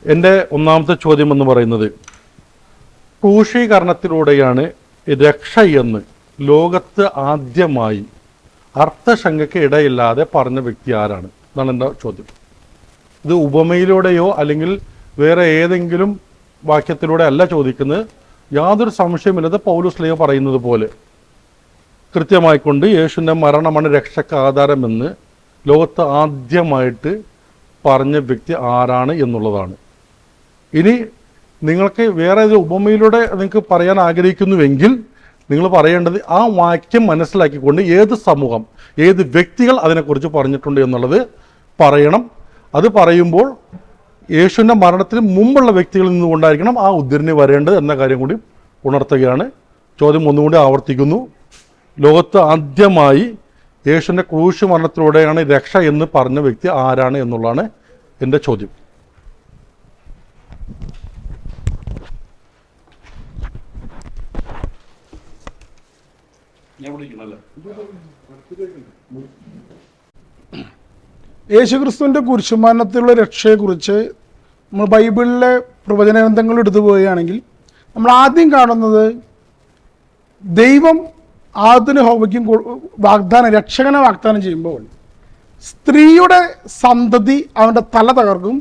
എൻ്റെ ഒന്നാമത്തെ ചോദ്യം എന്ന് പറയുന്നത്, ക്രൂശീകരണത്തിലൂടെയാണ് രക്ഷ എന്ന് ലോകത്ത് ആദ്യമായി അർത്ഥശങ്കയ്ക്ക് ഇടയില്ലാതെ പറഞ്ഞ വ്യക്തി ആരാണ് എന്നാണ് എൻ്റെ ചോദ്യം. ഇത് ഉപമയിലൂടെയോ അല്ലെങ്കിൽ വേറെ ഏതെങ്കിലും വാക്യത്തിലൂടെ അല്ല ചോദിക്കുന്നത്. യാതൊരു സംശയമില്ലാതെ പൗലോസ് പറയുന്നത് പോലെ കൃത്യമായിക്കൊണ്ട് യേശുവിൻ്റെ മരണമാണ് രക്ഷയ്ക്ക് ആധാരമെന്ന് ലോകത്ത് ആദ്യമായിട്ട് പറഞ്ഞ വ്യക്തി ആരാണ് എന്നുള്ളതാണ്. ഇനി നിങ്ങൾക്ക് വേറെ ഒരു ഉപമയിലൂടെ നിങ്ങൾക്ക് പറയാൻ ആഗ്രഹിക്കുന്നുവെങ്കിൽ നിങ്ങൾ പറയേണ്ടത് ആ വാക്യം മനസ്സിലാക്കിക്കൊണ്ട് ഏത് സമൂഹം, ഏത് വ്യക്തികൾ അതിനെക്കുറിച്ച് പറഞ്ഞിട്ടുണ്ട് എന്നുള്ളത് പറയണം. അത് പറയുമ്പോൾ യേശുവിൻ്റെ മരണത്തിന് മുമ്പുള്ള വ്യക്തികളിൽ നിന്നുകൊണ്ടായിരിക്കണം ആ ഉദ്ധരണി വരേണ്ടത് എന്ന കാര്യം കൂടി ഉണർത്തുകയാണ്. ചോദ്യം ഒന്നുകൂടി ആവർത്തിക്കുന്നു. ലോകത്ത് ആദ്യമായി യേശുവിൻ്റെ ക്രൂശ് മരണത്തിലൂടെയാണ് രക്ഷ എന്ന് പറഞ്ഞ വ്യക്തി ആരാണ് എന്നുള്ളതാണ് എൻ്റെ ചോദ്യം. യേശുക്രിസ്തുവിൻ്റെ കുരിശുമരണത്തിലുള്ള രക്ഷയെക്കുറിച്ച് നമ്മൾ ബൈബിളിലെ പ്രവചന ഗ്രന്ഥങ്ങൾ എടുത്തു പോവുകയാണെങ്കിൽ നമ്മൾ ആദ്യം കാണുന്നത് ദൈവം ആദിന് ഹവ്വയ്ക്കും രക്ഷകനെ വാഗ്ദാനം ചെയ്യുമ്പോൾ സ്ത്രീയുടെ സന്തതി അവൻ്റെ തല തകർക്കും,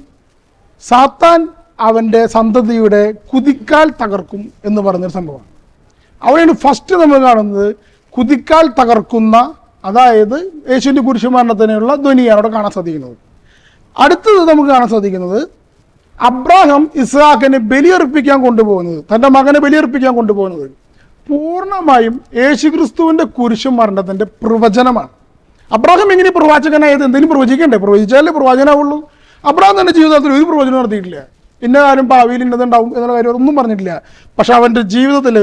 സാത്താൻ അവൻ്റെ സന്തതിയുടെ കുതിക്കാൽ തകർക്കും എന്ന് പറഞ്ഞൊരു സംഭവമാണ്. അവിടെയാണ് ഫസ്റ്റ് നമ്മൾ കാണുന്നത് കുതിക്കാൽ തകർക്കുന്ന, അതായത് യേശുവിൻ്റെ കുരിശുമരണത്തിനുള്ള ധ്വനിയാണ് അവിടെ കാണാൻ സാധിക്കുന്നത്. അടുത്തത് നമുക്ക് കാണാൻ സാധിക്കുന്നത് അബ്രാഹാം ഇസ്ഹാക്കിനെ ബലിയർപ്പിക്കാൻ കൊണ്ടുപോകുന്നത്, തൻ്റെ മകനെ ബലിയർപ്പിക്കാൻ കൊണ്ടുപോകുന്നത് പൂർണ്ണമായും യേശുക്രിസ്തുവിൻ്റെ കുരിശുമരണത്തിൻ്റെ പ്രവചനമാണ്. അബ്രാഹാം എങ്ങനെ പ്രവാചകനായത്? എന്തെങ്കിലും പ്രവചിക്കണ്ടേ? പ്രവചിച്ചാലേ പ്രവാചകനാവുള്ളൂ. അബ്രാഹാം തൻ്റെ ജീവിതത്തിൽ ഒരു പ്രവചനം നടത്തിയിട്ടില്ല. ഇന്ന കാര്യം ഭാവിയിൽ ഇന്നതുണ്ടാവും എന്നുള്ള കാര്യം ഒന്നും പറഞ്ഞിട്ടില്ല. പക്ഷെ അവൻ്റെ ജീവിതത്തിൽ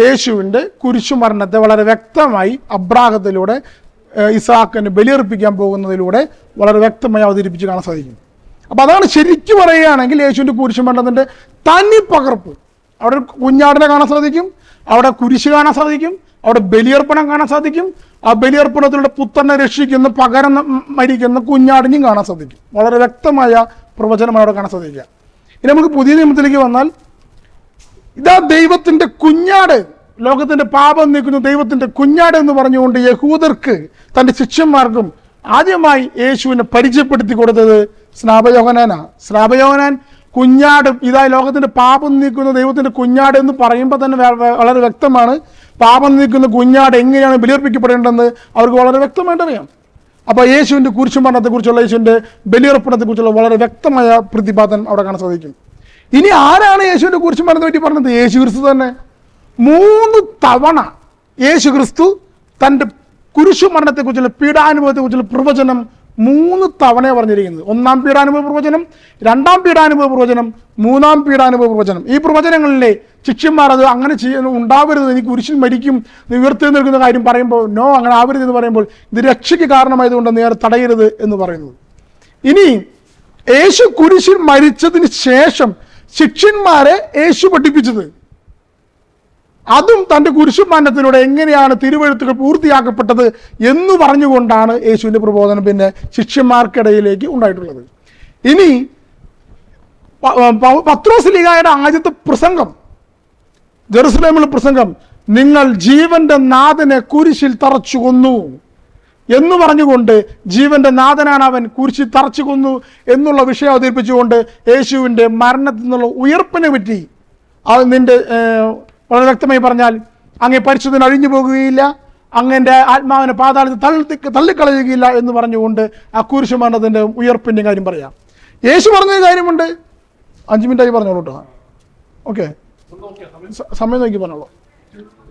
യേശുവിൻ്റെ കുരിശുമരണത്തെ വളരെ വ്യക്തമായി അബ്രാഹത്തിലൂടെ ഇസ്ഹാക്കിനെ ബലിയർപ്പിക്കാൻ പോകുന്നതിലൂടെ വളരെ വ്യക്തമായി അവതരിപ്പിച്ച് കാണാൻ സാധിക്കും. അപ്പോൾ അതാണ് ശരിക്കും പറയുകയാണെങ്കിൽ യേശുവിൻ്റെ കുരിശുമരണത്തിൻ്റെ തനി പകർപ്പ്. അവിടെ കുഞ്ഞാടിനെ കാണാൻ സാധിക്കും, അവിടെ കുരിശ് കാണാൻ സാധിക്കും, അവിടെ ബലിയർപ്പണം കാണാൻ സാധിക്കും. ആ ബലിയർപ്പണത്തിലൂടെ പുത്രനെ രക്ഷിക്കുന്ന, പകരം മരിക്കുന്ന കുഞ്ഞാടിനെയും കാണാൻ സാധിക്കും. വളരെ വ്യക്തമായ പ്രവചനമാണ് അവിടെ കാണാൻ സാധിക്കുക. ഇനി നമുക്ക് പുതിയ നിയമത്തിലേക്ക് വന്നാൽ, ഇതാ ദൈവത്തിൻ്റെ കുഞ്ഞാട്, ലോകത്തിൻ്റെ പാപം നീക്കുന്ന ദൈവത്തിൻ്റെ കുഞ്ഞാട് എന്ന് പറഞ്ഞുകൊണ്ട് യഹൂദർക്ക് തൻ്റെ ശിഷ്യന്മാർക്കും ആദ്യമായി യേശുവിനെ പരിചയപ്പെടുത്തി കൊടുത്തത് സ്നാപയോഹനാനാണ്. സ്നാപയോഹനാൻ കുഞ്ഞാട്, ഇതാ ലോകത്തിൻ്റെ പാപം നീക്കുന്ന ദൈവത്തിൻ്റെ കുഞ്ഞാട് എന്ന് പറയുമ്പോൾ തന്നെ വളരെ വ്യക്തമാണ് പാപം നീക്കുന്ന കുഞ്ഞാട് എങ്ങനെയാണ് ബലിയർപ്പിക്കപ്പെടേണ്ടതെന്ന് അവർക്ക് വളരെ വ്യക്തമായിട്ട് അറിയാം. അപ്പോൾ യേശുവിൻ്റെ കുരിശുമരണത്തെക്കുറിച്ചുള്ള, യേശുവിൻ്റെ ബലിയർപ്പണത്തെക്കുറിച്ചുള്ള വളരെ വ്യക്തമായ പ്രതിപാദനം അവിടെ കാണാൻ സാധിക്കും. ഇനി ആരാണ് യേശുവിൻ്റെ കുരിശുമരണത്തെ പറ്റി പറഞ്ഞത്? യേശുക്രിസ്തു തന്നെ. 3 തവണ യേശുക്രിസ്തു തൻ്റെ കുരിശുമരണത്തെക്കുറിച്ചുള്ള, പീഡാനുഭവത്തെക്കുറിച്ചുള്ള പ്രവചനം 3 തവണയാണ് പറഞ്ഞിരിക്കുന്നത്. 1-ാം പീഡാനുഭവ പ്രവചനം, 2-ാം പീഡാനുഭവ പ്രവചനം, 3-ാം പീഡാനുഭവ പ്രവചനം. ഈ പ്രവചനങ്ങളിലെ ശിഷ്യന്മാർ അത് അങ്ങനെ ഉണ്ടാവരുത്, എനിക്ക് കുരിശിൽ മരിക്കും, ഉയർത്തി നിൽക്കുന്ന കാര്യം പറയുമ്പോൾ നോ, അങ്ങനെ ആവരുത് എന്ന് പറയുമ്പോൾ ഇത് രക്ഷയ്ക്ക് കാരണമായതുകൊണ്ട് നേരെ തടയരുത് എന്ന് പറയുന്നത്. ഇനി യേശു കുരിശിൽ മരിച്ചതിന് ശേഷം ശിഷ്യന്മാരെ യേശു പഠിപ്പിച്ചത്, അതും തൻ്റെ കുരിശുമരണത്തിലൂടെ എങ്ങനെയാണ് തിരുവെഴുത്തുകൾ പൂർത്തിയാക്കപ്പെട്ടത് എന്ന് പറഞ്ഞുകൊണ്ടാണ് യേശുവിൻ്റെ പ്രബോധനം പിന്നെ ശിഷ്യന്മാർക്കിടയിലേക്ക് ഉണ്ടായിട്ടുള്ളത്. ഇനി പത്രോസ്ലീഹായുടെ ആദ്യത്തെ പ്രസംഗം, ജെറുസലേമിലെ പ്രസംഗം, നിങ്ങൾ ജീവന്റെ നാഥനെ കുരിശിൽ തറച്ചു കൊന്നു എന്ന് പറഞ്ഞുകൊണ്ട്, ജീവന്റെ നാഥനാണ് അവൻ, കുരിശിൽ തറച്ചു കൊന്നു എന്നുള്ള വിഷയം അവതരിപ്പിച്ചുകൊണ്ട് യേശുവിൻ്റെ മരണത്തിൽ നിന്നുള്ള ഉയർപ്പിനെ പറ്റി നിന്റെ വളരെ വ്യക്തമായി പറഞ്ഞാൽ, അങ്ങേ പരിശുദ്ധൻ അഴിഞ്ഞു പോകുകയില്ല, അങ്ങൻ്റെ ആത്മാവിനെ പാതാളത്തിൽ തള്ളിക്കളയുകയില്ല എന്ന് പറഞ്ഞുകൊണ്ട് ആ കുരിശുമരണത്തിൻ്റെ ഉയർപ്പിൻ്റെ കാര്യം പറയാം. യേശു പറഞ്ഞൊരു കാര്യമുണ്ട്, 5 മിനിറ്റായി പറഞ്ഞോളൂ കേട്ടോ. ഓക്കെ, സമയം നോക്കി പറഞ്ഞോളൂ.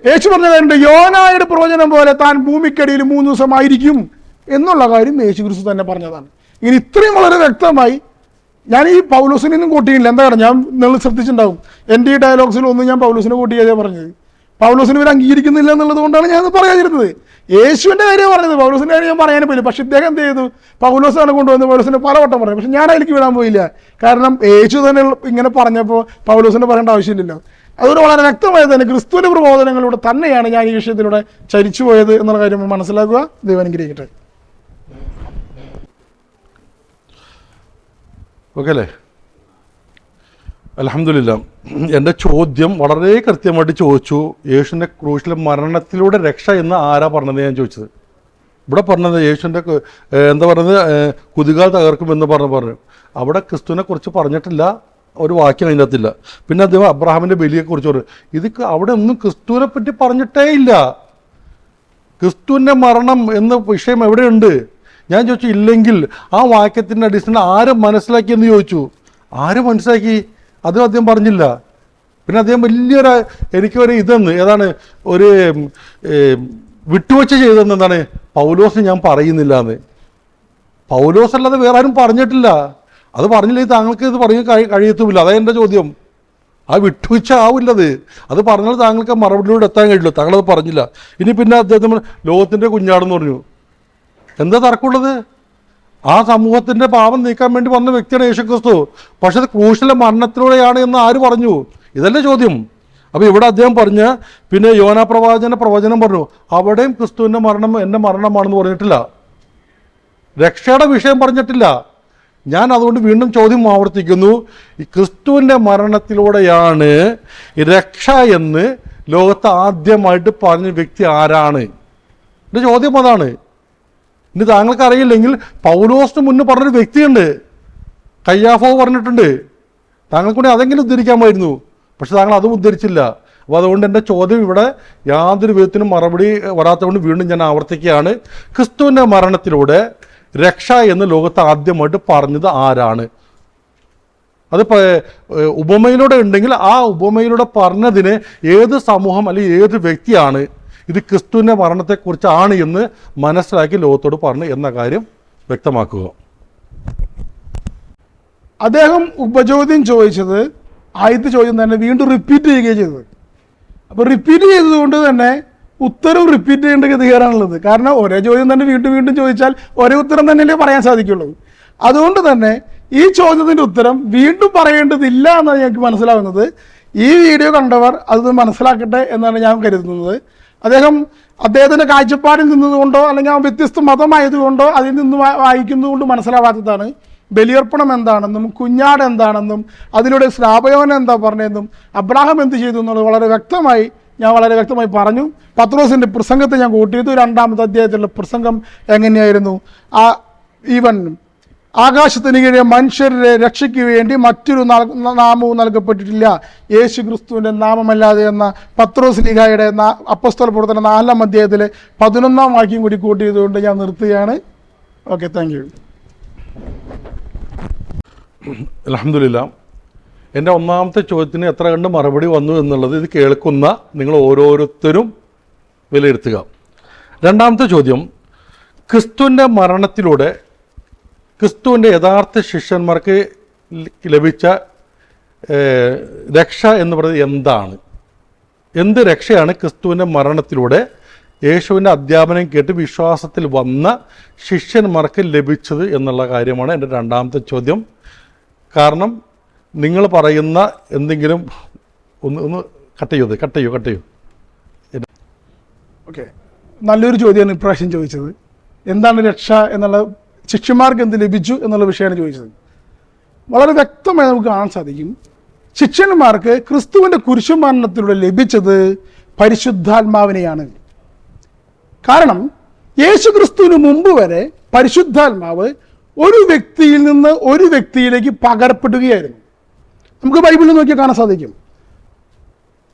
യേശു പറഞ്ഞ കാര്യമുണ്ട്, യോനായുടെ പ്രവചനം പോലെ താൻ ഭൂമിക്കടിയിൽ 3 ദിവസമായിരിക്കും എന്നുള്ള കാര്യം യേശുക്രിസ്തു തന്നെ പറഞ്ഞതാണ്. ഇങ്ങനെ ഇത്രയും വളരെ വ്യക്തമായി ഞാൻ ഈ പൗലോസിനെ ഒന്നും കൂട്ടിയില്ല. എന്താ പറയുക, ഞാൻ നിങ്ങൾ ശ്രദ്ധിച്ചിട്ടുണ്ടാവും എൻ്റെ ഈ ഡയലോഗ്സിലൊന്നും ഞാൻ പൗലോസിനെ കൂട്ടി ചെയ്തേ പറഞ്ഞത്. പൗലോസിന് ഇവർ അംഗീകരിക്കുന്നില്ല എന്നുള്ളത് കൊണ്ടാണ് ഞാൻ പറയാതിരുന്നത്. യേശുവിൻ്റെ കാര്യം പറഞ്ഞത്, പൗലോസിൻ്റെ കാര്യം ഞാൻ പറയാനും പോയില്ല. പക്ഷെ ഇദ്ദേഹം എന്ത് ചെയ്തു, പൗലോസാണ് കൊണ്ടുവന്ന് പൗലോസിനെ പലവട്ടം പറഞ്ഞു. പക്ഷെ ഞാൻ അതിലേക്ക് വിടാൻ പോയില്ല. കാരണം യേശു തന്നെ ഇങ്ങനെ പറഞ്ഞപ്പോൾ പൗലോസിനെ പറയേണ്ട ആവശ്യമില്ലല്ലോ. അതുകൊണ്ട് വളരെ വ്യക്തമായി തന്നെ ക്രിസ്തുവിൻ്റെ പ്രബോധനങ്ങളിലൂടെ തന്നെയാണ് ഞാൻ ഈ വിഷയത്തിലൂടെ ചരിച്ചു പോയത് എന്നുള്ള കാര്യം മനസ്സിലാക്കുക. ദൈവം അനുഗ്രഹിക്കട്ടെ. ഓക്കെ അല്ലേ? അൽഹംദുലില്ലാ, എൻ്റെ ചോദ്യം വളരെ കൃത്യമായിട്ട് ചോദിച്ചു. യേശുവിൻ്റെ ക്രൂശിലെ മരണത്തിലൂടെ രക്ഷ എന്ന് ആരാ പറഞ്ഞത് ഞാൻ ചോദിച്ചത്. ഇവിടെ പറഞ്ഞത് യേശുവിൻ്റെ എന്താ പറഞ്ഞത്, കുതികാൽ തകർക്കുമെന്ന് പറഞ്ഞു. അവിടെ ക്രിസ്തുവിനെ കുറിച്ച് പറഞ്ഞിട്ടില്ല, ഒരു വാക്യം അതിൻ്റെ അകത്തില്ല. പിന്നെ അദ്ദേഹം അബ്രഹാമിൻ്റെ ബലിയെക്കുറിച്ച് പറഞ്ഞു. ഇത് അവിടെ ഒന്നും ക്രിസ്തുവിനെ പറ്റി പറഞ്ഞിട്ടേ ഇല്ല. ക്രിസ്തുവിൻ്റെ മരണം എന്ന വിഷയം എവിടെയുണ്ട്? ഞാൻ ചോദിച്ചു. ഇല്ലെങ്കിൽ ആ വാക്യത്തിൻ്റെ അടിസ്ഥാനം ആര് മനസ്സിലാക്കിയെന്ന് ചോദിച്ചു. ആര് മനസ്സിലാക്കി? അതും അദ്ദേഹം പറഞ്ഞില്ല. പിന്നെ അദ്ദേഹം വലിയൊരു എനിക്കൊരു ഇതെന്ന് ഏതാണ് ഒരു വിട്ടുവെച്ച് ചെയ്തതെന്ന് എന്താണ്, പൗലോസ് ഞാൻ പറയുന്നില്ല എന്ന്. പൗലോസ് അല്ലാതെ വേറെ ആരും പറഞ്ഞിട്ടില്ല. അത് പറഞ്ഞില്ലെങ്കിൽ താങ്കൾക്ക് ഇത് പറയാൻ കഴിയത്തുമില്ല. അതാ എൻ്റെ ചോദ്യം. ആ വിട്ടുവെച്ച ആവില്ലത്. അത് പറഞ്ഞാൽ താങ്കൾക്ക് മറുപടിയിലൂടെ എത്താൻ കഴിയില്ല. താങ്കളത് പറഞ്ഞില്ല. ഇനി പിന്നെ അദ്ദേഹത്തിന് ലോകത്തിൻ്റെ കുഞ്ഞാടെന്ന് പറഞ്ഞു. എന്താ തർക്കമുള്ളത്? ആ സമൂഹത്തിൻ്റെ പാപം നീക്കാൻ വേണ്ടി വന്ന വ്യക്തിയാണ് യേശുക്രിസ്തു. പക്ഷെ അത് ക്രൂശിലെ മരണത്തിലൂടെയാണ് എന്ന് ആര് പറഞ്ഞു? ഇതല്ലേ ചോദ്യം. അപ്പോൾ ഇവിടെ അദ്ദേഹം പറഞ്ഞ പിന്നെ യോനാ പ്രവചനം പറഞ്ഞു. അവിടെയും ക്രിസ്തുവിൻ്റെ മരണം എൻ്റെ മരണമാണെന്ന് പറഞ്ഞിട്ടില്ല. രക്ഷയുടെ വിഷയം പറഞ്ഞിട്ടില്ല. ഞാൻ അതുകൊണ്ട് വീണ്ടും ചോദ്യം ആവർത്തിക്കുന്നു. ഈ ക്രിസ്തുവിൻ്റെ മരണത്തിലൂടെയാണ് രക്ഷ എന്ന് ലോകത്ത് ആദ്യമായിട്ട് പറഞ്ഞ വ്യക്തി ആരാണ്? എൻ്റെ ചോദ്യം അതാണ്. ഇനി താങ്കൾക്ക് അറിയില്ലെങ്കിൽ പൗലോസിന് മുന്നേ പറഞ്ഞൊരു വ്യക്തിയുണ്ട്, കയ്യാഫോ പറഞ്ഞിട്ടുണ്ട്. താങ്കൾക്ക് കൂടി അതെങ്കിലും ഉദ്ധരിക്കാമായിരുന്നു. പക്ഷെ താങ്കൾ അതും ഉദ്ധരിച്ചില്ല. അപ്പോൾ അതുകൊണ്ട് എൻ്റെ ചോദ്യം ഇവിടെ യാതൊരു വിധത്തിനും മറുപടി വരാത്തതുകൊണ്ട് വീണ്ടും ഞാൻ ആവർത്തിക്കുകയാണ്. ക്രിസ്തുവിൻ്റെ മരണത്തിലൂടെ രക്ഷ എന്ന് ലോകത്ത് ആദ്യമായിട്ട് പറഞ്ഞത് ആരാണ്? അത് ഉപമയിലൂടെ ഉണ്ടെങ്കിൽ ആ ഉപമയിലൂടെ പറഞ്ഞതിന് ഏത് സമൂഹം അല്ലെങ്കിൽ ഏത് വ്യക്തിയാണ് ഇത് ക്രിസ്തുവിൻ്റെ മരണത്തെക്കുറിച്ചാണ് എന്ന് മനസ്സിലാക്കി ലോകത്തോട് പറഞ്ഞു എന്ന കാര്യം വ്യക്തമാക്കുക. അദ്ദേഹം ഉപചോദ്യം ചോദിച്ചത് ആദ്യത്തെ ചോദ്യം തന്നെ വീണ്ടും റിപ്പീറ്റ് ചെയ്യുകയും ചെയ്തത്. അപ്പോൾ റിപ്പീറ്റ് ചെയ്തതുകൊണ്ട് തന്നെ ഉത്തരവ് റിപ്പീറ്റ് ചെയ്യേണ്ട ഗതികേടാണുള്ളത്. കാരണം ഒരേ ചോദ്യം തന്നെ വീണ്ടും വീണ്ടും ചോദിച്ചാൽ ഒരേ ഉത്തരം തന്നെയല്ലേ പറയാൻ സാധിക്കുള്ളൂ. അതുകൊണ്ട് തന്നെ ഈ ചോദ്യത്തിൻ്റെ ഉത്തരം വീണ്ടും പറയേണ്ടതില്ല എന്നാണ് ഞങ്ങൾക്ക് മനസ്സിലാവുന്നത്. ഈ വീഡിയോ കണ്ടവർ അത് മനസ്സിലാക്കട്ടെ എന്നാണ് ഞാൻ കരുതുന്നത്. അദ്ദേഹത്തിൻ്റെ കാഴ്ചപ്പാടിൽ നിന്നുകൊണ്ടോ അല്ലെങ്കിൽ ആ വ്യത്യസ്ത മതമായതുകൊണ്ടോ അതിൽ നിന്ന് വായിക്കുന്നതുകൊണ്ട് മനസ്സിലാവാത്തതാണ് ബലിയർപ്പണം എന്താണെന്നും കുഞ്ഞാട് എന്താണെന്നും അതിലൂടെ ശ്രാപയോനം എന്താ പറഞ്ഞതെന്നും അബ്രാഹാം എന്ത് ചെയ്തു എന്നുള്ളത് വളരെ വ്യക്തമായി പറഞ്ഞു. പത്രോസിൻ്റെ പ്രസംഗത്തെ ഞാൻ കൂട്ടിയത് 2-ാമത്തെ അധ്യായത്തിലുള്ള പ്രസംഗം എങ്ങനെയായിരുന്നു? ആകാശത്തിന് കീഴെ മനുഷ്യരുടെ രക്ഷയ്ക്ക് വേണ്ടി മറ്റൊരു നാമവും നൽകപ്പെട്ടിട്ടില്ല, യേശു ക്രിസ്തുവിൻ്റെ നാമമല്ലാതെ എന്ന പത്രോസ് ലീഗായുടെ അപ്പോസ്തല പ്രവർത്തനം 4-ാം അധ്യായത്തിലെ 11-ാം വാക്യം കൂടി കൂട്ടിയതുകൊണ്ട് ഞാൻ നിർത്തുകയാണ്. Okay, thank you. അൽഹംദുലില്ലാ, എൻ്റെ ഒന്നാമത്തെ ചോദ്യത്തിന് എത്ര കണ്ട് മറുപടി വന്നു എന്നുള്ളത് ഇത് കേൾക്കുന്ന നിങ്ങൾ ഓരോരുത്തരും വിലയിരുത്തുക. രണ്ടാമത്തെ ചോദ്യം, ക്രിസ്തുവിൻ്റെ മരണത്തിലൂടെ ക്രിസ്തുവിൻ്റെ യഥാർത്ഥ ശിഷ്യന്മാർക്ക് ലഭിച്ച രക്ഷ എന്ന് പറയുന്നത് എന്താണ്? എന്ത് രക്ഷയാണ് ക്രിസ്തുവിൻ്റെ മരണത്തിലൂടെ യേശുവിൻ്റെ അധ്യാപനം കേട്ട് വിശ്വാസത്തിൽ വന്ന ശിഷ്യന്മാർക്ക് ലഭിച്ചത് എന്നുള്ള കാര്യമാണ് എൻ്റെ രണ്ടാമത്തെ ചോദ്യം. കാരണം നിങ്ങൾ പറയുന്ന എന്തെങ്കിലും ഒന്ന് കട്ട് ചെയ്യൂ. ഓക്കെ, നല്ലൊരു ചോദ്യമാണ് ഇപ്രാവശ്യം ചോദിച്ചത്. എന്താണ് രക്ഷ എന്നുള്ള, ശിഷ്യന്മാർക്ക് എന്ത് ലഭിച്ചു എന്നുള്ള വിഷയമാണ് ചോദിച്ചത്. വളരെ വ്യക്തമായി നമുക്ക് കാണാൻ സാധിക്കും, ശിഷ്യന്മാർക്ക് ക്രിസ്തുവിൻ്റെ കുരിശുമരണത്തിലൂടെ ലഭിച്ചത് പരിശുദ്ധാത്മാവിനെയാണ്. കാരണം യേശു ക്രിസ്തുവിന് മുമ്പ് വരെ പരിശുദ്ധാത്മാവ് ഒരു വ്യക്തിയിൽ നിന്ന് ഒരു വ്യക്തിയിലേക്ക് പകരപ്പെടുകയായിരുന്നു. നമുക്ക് ബൈബിളിൽ നോക്കിയാൽ കാണാൻ സാധിക്കും,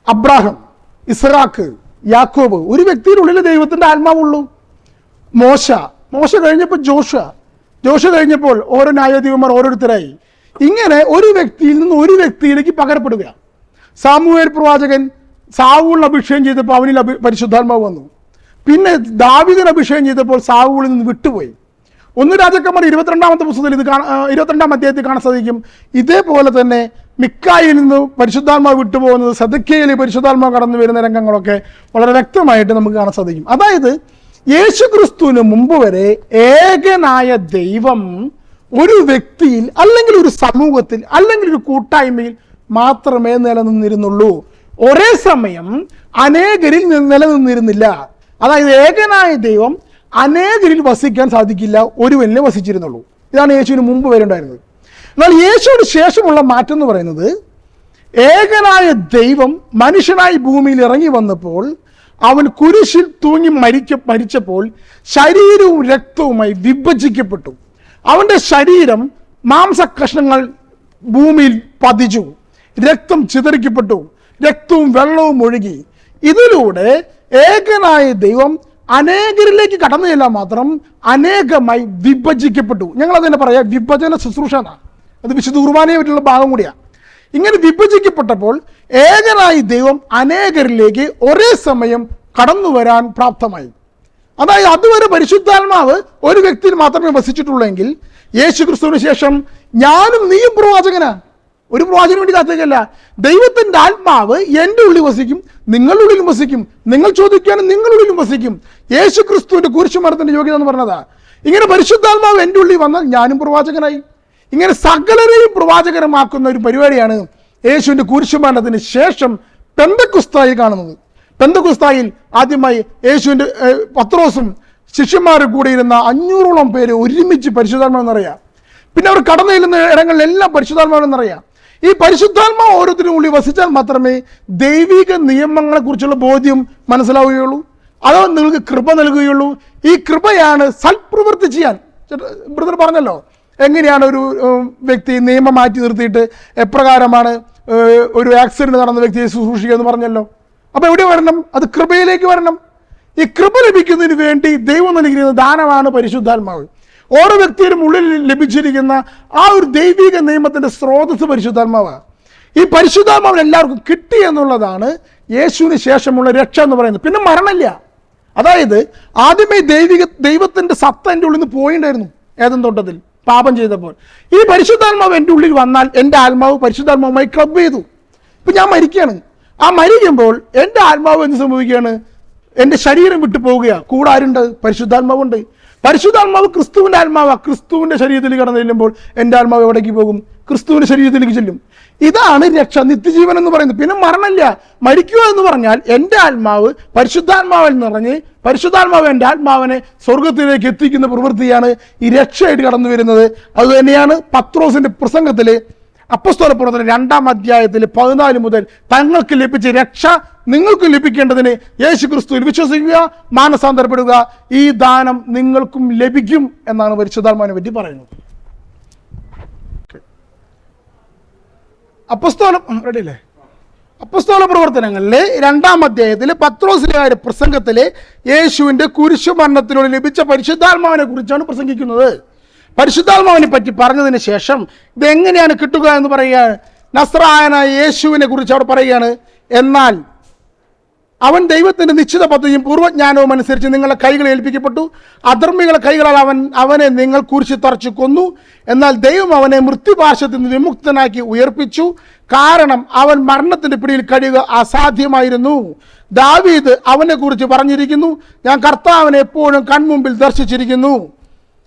അബ്രാഹാം, ഇസ്ഹാക്ക്, യാക്കോബ്, ഒരു വ്യക്തിയുടെ ഉള്ളിൽ ദൈവത്തിൻ്റെ ആത്മാവുള്ളൂ. മോശ കഴിഞ്ഞപ്പോൾ ജോഷ കഴിഞ്ഞപ്പോൾ ഓരോ ന്യായാധിപന്മാർ ഓരോരുത്തരായി. ഇങ്ങനെ ഒരു വ്യക്തിയിൽ നിന്ന് ഒരു വ്യക്തിയിലേക്ക് പകരപ്പെടുക. സാമുവേൽ പ്രവാചകൻ സാവൂളിന് അഭിഷേകം ചെയ്തപ്പോൾ അവനിൽ പരിശുദ്ധാത്മാവ് വന്നു. പിന്നെ ദാവീദിന് അഭിഷേകം ചെയ്തപ്പോൾ സാവൂളിൽ നിന്ന് വിട്ടുപോയി. 1 രാജാക്കന്മാർ 22-ാമത്തെ പുസ്തകത്തിൽ 22-ാം അധ്യായത്തിൽ കാണാൻ സാധിക്കും. ഇതേപോലെ തന്നെ മിക്കായിൽ നിന്ന് പരിശുദ്ധാത്മാവ് വിട്ടുപോകുന്നത്, സദക്കിയയിൽ പരിശുദ്ധാത്മാവ് കടന്നു വരുന്ന രംഗങ്ങളൊക്കെ വളരെ വ്യക്തമായിട്ട് നമുക്ക് കാണാൻ സാധിക്കും. അതായത് യേശു ക്രിസ്തുവിന് മുമ്പ് വരെ ഏകനായ ദൈവം ഒരു വ്യക്തിയിൽ അല്ലെങ്കിൽ ഒരു സമൂഹത്തിൽ അല്ലെങ്കിൽ ഒരു കൂട്ടായ്മയിൽ മാത്രമേ നിലനിന്നിരുന്നുള്ളൂ. ഒരേ സമയം അനേകരിൽ നിലനിന്നിരുന്നില്ല. അതായത് ഏകനായ ദൈവം അനേകരിൽ വസിക്കാൻ സാധിക്കില്ല, ഒരുവനിലെ വസിച്ചിരുന്നുള്ളൂ. ഇതാണ് യേശുവിന് മുമ്പ് വരെ ഉണ്ടായിരുന്നത്. എന്നാൽ യേശുവിന് ശേഷമുള്ള മാറ്റം എന്ന് പറയുന്നത് ഏകനായ ദൈവം മനുഷ്യനായി ഭൂമിയിൽ ഇറങ്ങി വന്നപ്പോൾ അവൻ കുരിശിൽ തൂങ്ങി മരിച്ചപ്പോൾ ശരീരവും രക്തവുമായി വിഭജിക്കപ്പെട്ടു. അവൻ്റെ ശരീരം മാംസകഷ്ണങ്ങൾ ഭൂമിയിൽ പതിച്ചു, രക്തം ചിതറിക്കപ്പെട്ടു, രക്തവും വെള്ളവും ഒഴുകി. ഇതിലൂടെ ഏകനായ ദൈവം അനേകരിലേക്ക് കടന്നു ചെല്ലാൻ മാത്രം അനേകമായി വിഭജിക്കപ്പെട്ടു. ഞങ്ങൾ അതിനെ പറയാം വിഭജന ശുശ്രൂഷ എന്നാണ്. അത് വിശുദ്ധ കുർബാനയെ പറ്റിയുള്ള ഭാഗം കൂടിയാണ്. ഇങ്ങനെ വിഭജിക്കപ്പെട്ടപ്പോൾ ഏകനായി ദൈവം അനേകരിലേക്ക് ഒരേ സമയം കടന്നു വരാൻ പ്രാപ്തമായി. അതായത് അതുവരെ പരിശുദ്ധാത്മാവ് ഒരു വ്യക്തിയിൽ മാത്രമേ വസിച്ചിട്ടുള്ളെങ്കിൽ യേശു ക്രിസ്തുവിന് ശേഷം ഞാനും നീയും പ്രവാചകനാ. ഒരു പ്രവാചകന് വേണ്ടി കാത്തേക്കല്ല. ദൈവത്തിൻ്റെ ആത്മാവ് എൻ്റെ ഉള്ളിൽ വസിക്കും, നിങ്ങളുടെ ഉള്ളിലും വസിക്കും. നിങ്ങൾ ചോദിക്കുകയാണെങ്കിൽ നിങ്ങളുടെ ഉള്ളിലും വസിക്കും. യേശു ക്രിസ്തുവിൻ്റെ കുരിശുമരണത്തിൻ്റെ യോഗ്യത എന്ന് പറഞ്ഞതാ. ഇങ്ങനെ പരിശുദ്ധാത്മാവ് എൻ്റെ ഉള്ളിൽ വന്നാൽ ഞാനും പ്രവാചകനായി. ഇങ്ങനെ സകലരെയും പ്രവാചകരമാക്കുന്ന ഒരു പരിപാടിയാണ് യേശുവിൻ്റെ കുരിശുമരണത്തിന് ശേഷം പെന്തക്കുസ്തായിൽ കാണുന്നത്. പെന്തക്കുസ്തായിൽ ആദ്യമായി യേശുവിൻ്റെ പത്രോസും ശിഷ്യന്മാരും കൂടെ ഇരുന്ന 500ഓളം പേര് ഒരുമിച്ച് പരിശുദ്ധാത്മാവെന്നറിയാം. പിന്നെ അവർ കടന്നു ചെല്ലുന്ന ഇടങ്ങളിലെല്ലാം പരിശുദ്ധാത്മാവെന്നറിയാം. ഈ പരിശുദ്ധാത്മാവ് ഓരോരുത്തരും ഉള്ളിൽ വസിച്ചാൽ മാത്രമേ ദൈവിക നിയമങ്ങളെക്കുറിച്ചുള്ള ബോധ്യം മനസ്സിലാവുകയുള്ളൂ. അതോ നിങ്ങൾക്ക് കൃപ നൽകുകയുള്ളൂ. ഈ കൃപയാണ് സൽപ്രവൃത്തി ചെയ്യാൻ. ബ്രദർ പറഞ്ഞല്ലോ, എങ്ങനെയാണ് ഒരു വ്യക്തി നിയമം മാറ്റി നിർത്തിയിട്ട് എപ്രകാരമാണ് ഒരു ആക്സിഡന്റ് നടന്ന വ്യക്തിയെ ശുശ്രൂഷിക്കുക എന്ന് പറഞ്ഞല്ലോ. അപ്പോൾ എവിടെ വരണം? അത് കൃപയിലേക്ക് വരണം. ഈ കൃപ ലഭിക്കുന്നതിന് വേണ്ടി ദൈവം നൽകിയിരിക്കുന്ന ദാനമാണ് പരിശുദ്ധാത്മാവ്. ഓരോ വ്യക്തിയുടെ ഉള്ളിൽ ലഭിച്ചിരിക്കുന്ന ആ ഒരു ദൈവിക നിയമത്തിൻ്റെ സ്രോതസ് പരിശുദ്ധാത്മാവാണ്. ഈ പരിശുദ്ധാത്മാവിന് എല്ലാവർക്കും കിട്ടി എന്നുള്ളതാണ് യേശുവിന് ശേഷമുള്ള രക്ഷ എന്ന് പറയുന്നത്. പിന്നെ മരണമില്ല. അതായത് ആദ്യമേ ദൈവത്തിൻ്റെ സത്ത എൻ്റെ ഉള്ളിൽ നിന്ന് പോയിണ്ടായിരുന്നു ഏദൻ തോട്ടത്തിൽ പാപം ചെയ്തപ്പോൾ. ഈ പരിശുദ്ധാത്മാവ് എൻ്റെ ഉള്ളിൽ വന്നാൽ എൻ്റെ ആത്മാവ് പരിശുദ്ധാത്മാവുമായി ക്ലബ് ചെയ്തു. ഇപ്പം ഞാൻ മരിക്കുകയാണ്. ആ മരിക്കുമ്പോൾ എൻ്റെ ആത്മാവ് എന്ത് സംഭവിക്കുകയാണ്? എൻ്റെ ശരീരം വിട്ടു പോവുകയാണ്. കൂടെ ആരുണ്ട്? പരിശുദ്ധാത്മാവുണ്ട്. പരിശുദ്ധാത്മാവ് ക്രിസ്തുവിൻ്റെ ആത്മാവാണ്. ക്രിസ്തുവിൻ്റെ ശരീരത്തിൽ കടന്നു ചെല്ലുമ്പോൾ എൻ്റെ ആത്മാവ് എവിടേക്ക് പോകും? ക്രിസ്തുവിൻ്റെ ശരീരത്തിലേക്ക് ചെല്ലും. ഇതാണ് രക്ഷ, നിത്യജീവൻ എന്ന് പറയുന്നത്. പിന്നെ മരണമില്ല. മരിക്കുക എന്ന് പറഞ്ഞാൽ എൻ്റെ ആത്മാവ് പരിശുദ്ധാത്മാവിൽ നിറഞ്ഞ് പരിശുദ്ധാത്മാവ് എൻ്റെ ആത്മാവിനെ സ്വർഗത്തിലേക്ക് എത്തിക്കുന്ന പ്രവൃത്തിയാണ് ഈ രക്ഷയായിട്ട് കടന്നു വരുന്നത്. അതുതന്നെയാണ് പത്രോസിൻ്റെ പ്രസംഗത്തിൽ അപ്പോസ്തല പ്രവർത്തനം 2-ാം അധ്യായത്തിൽ 14 മുതൽ തങ്ങൾക്ക് ലഭിച്ച രക്ഷ നിങ്ങൾക്ക് ലഭിക്കേണ്ടതിന് യേശു ക്രിസ്തുവിൽ വിശ്വസിക്കുക, മാനസാന്തരപ്പെടുക, ഈ ദാനം നിങ്ങൾക്കും ലഭിക്കും എന്നാണ് പരിശുദ്ധാത്മാവിനെ പറ്റി പറയുന്നത്. അപ്പോസ്തല പ്രവർത്തനങ്ങളിലെ 2-ാം അധ്യായത്തിൽ പത്രോസിന്റെ പ്രസംഗത്തിലെ യേശുവിന്റെ കുരിശുമരണത്തിലൂടെ ലഭിച്ച പരിശുദ്ധാത്മാവിനെ കുറിച്ചാണ് പ്രസംഗിക്കുന്നത്. പരിശുദ്ധാത്മാവിനെ പറ്റി പറഞ്ഞതിന് ശേഷം ഇതെങ്ങനെയാണ് കിട്ടുക എന്ന് പറയുകയാണ്. നസ്രായനായ യേശുവിനെ കുറിച്ച് അവിടെ പറയുകയാണ്. എന്നാൽ അവൻ ദൈവത്തിൻ്റെ നിശ്ചിത പദ്ധതിയും പൂർവ്വജ്ഞാനവും അനുസരിച്ച് നിങ്ങളെ കൈകൾ ഏൽപ്പിക്കപ്പെട്ടു. അധർമ്മികളെ കൈകളാൽ അവനെ നിങ്ങൾ കുരിശിൽ തറച്ചു കൊന്നു. എന്നാൽ ദൈവം അവനെ മൃത്യുപാശത്തിൽ നിന്ന് വിമുക്തനാക്കി ഉയർപ്പിച്ചു. കാരണം അവൻ മരണത്തിൻ്റെ പിടിയിൽ കഴിയുക അസാധ്യമായിരുന്നു. ദാവീദ് അവനെ കുറിച്ച് പറഞ്ഞിരിക്കുന്നു, ഞാൻ കർത്താവിനെ എപ്പോഴും കൺമുമ്പിൽ ദർശിച്ചിരിക്കുന്നു.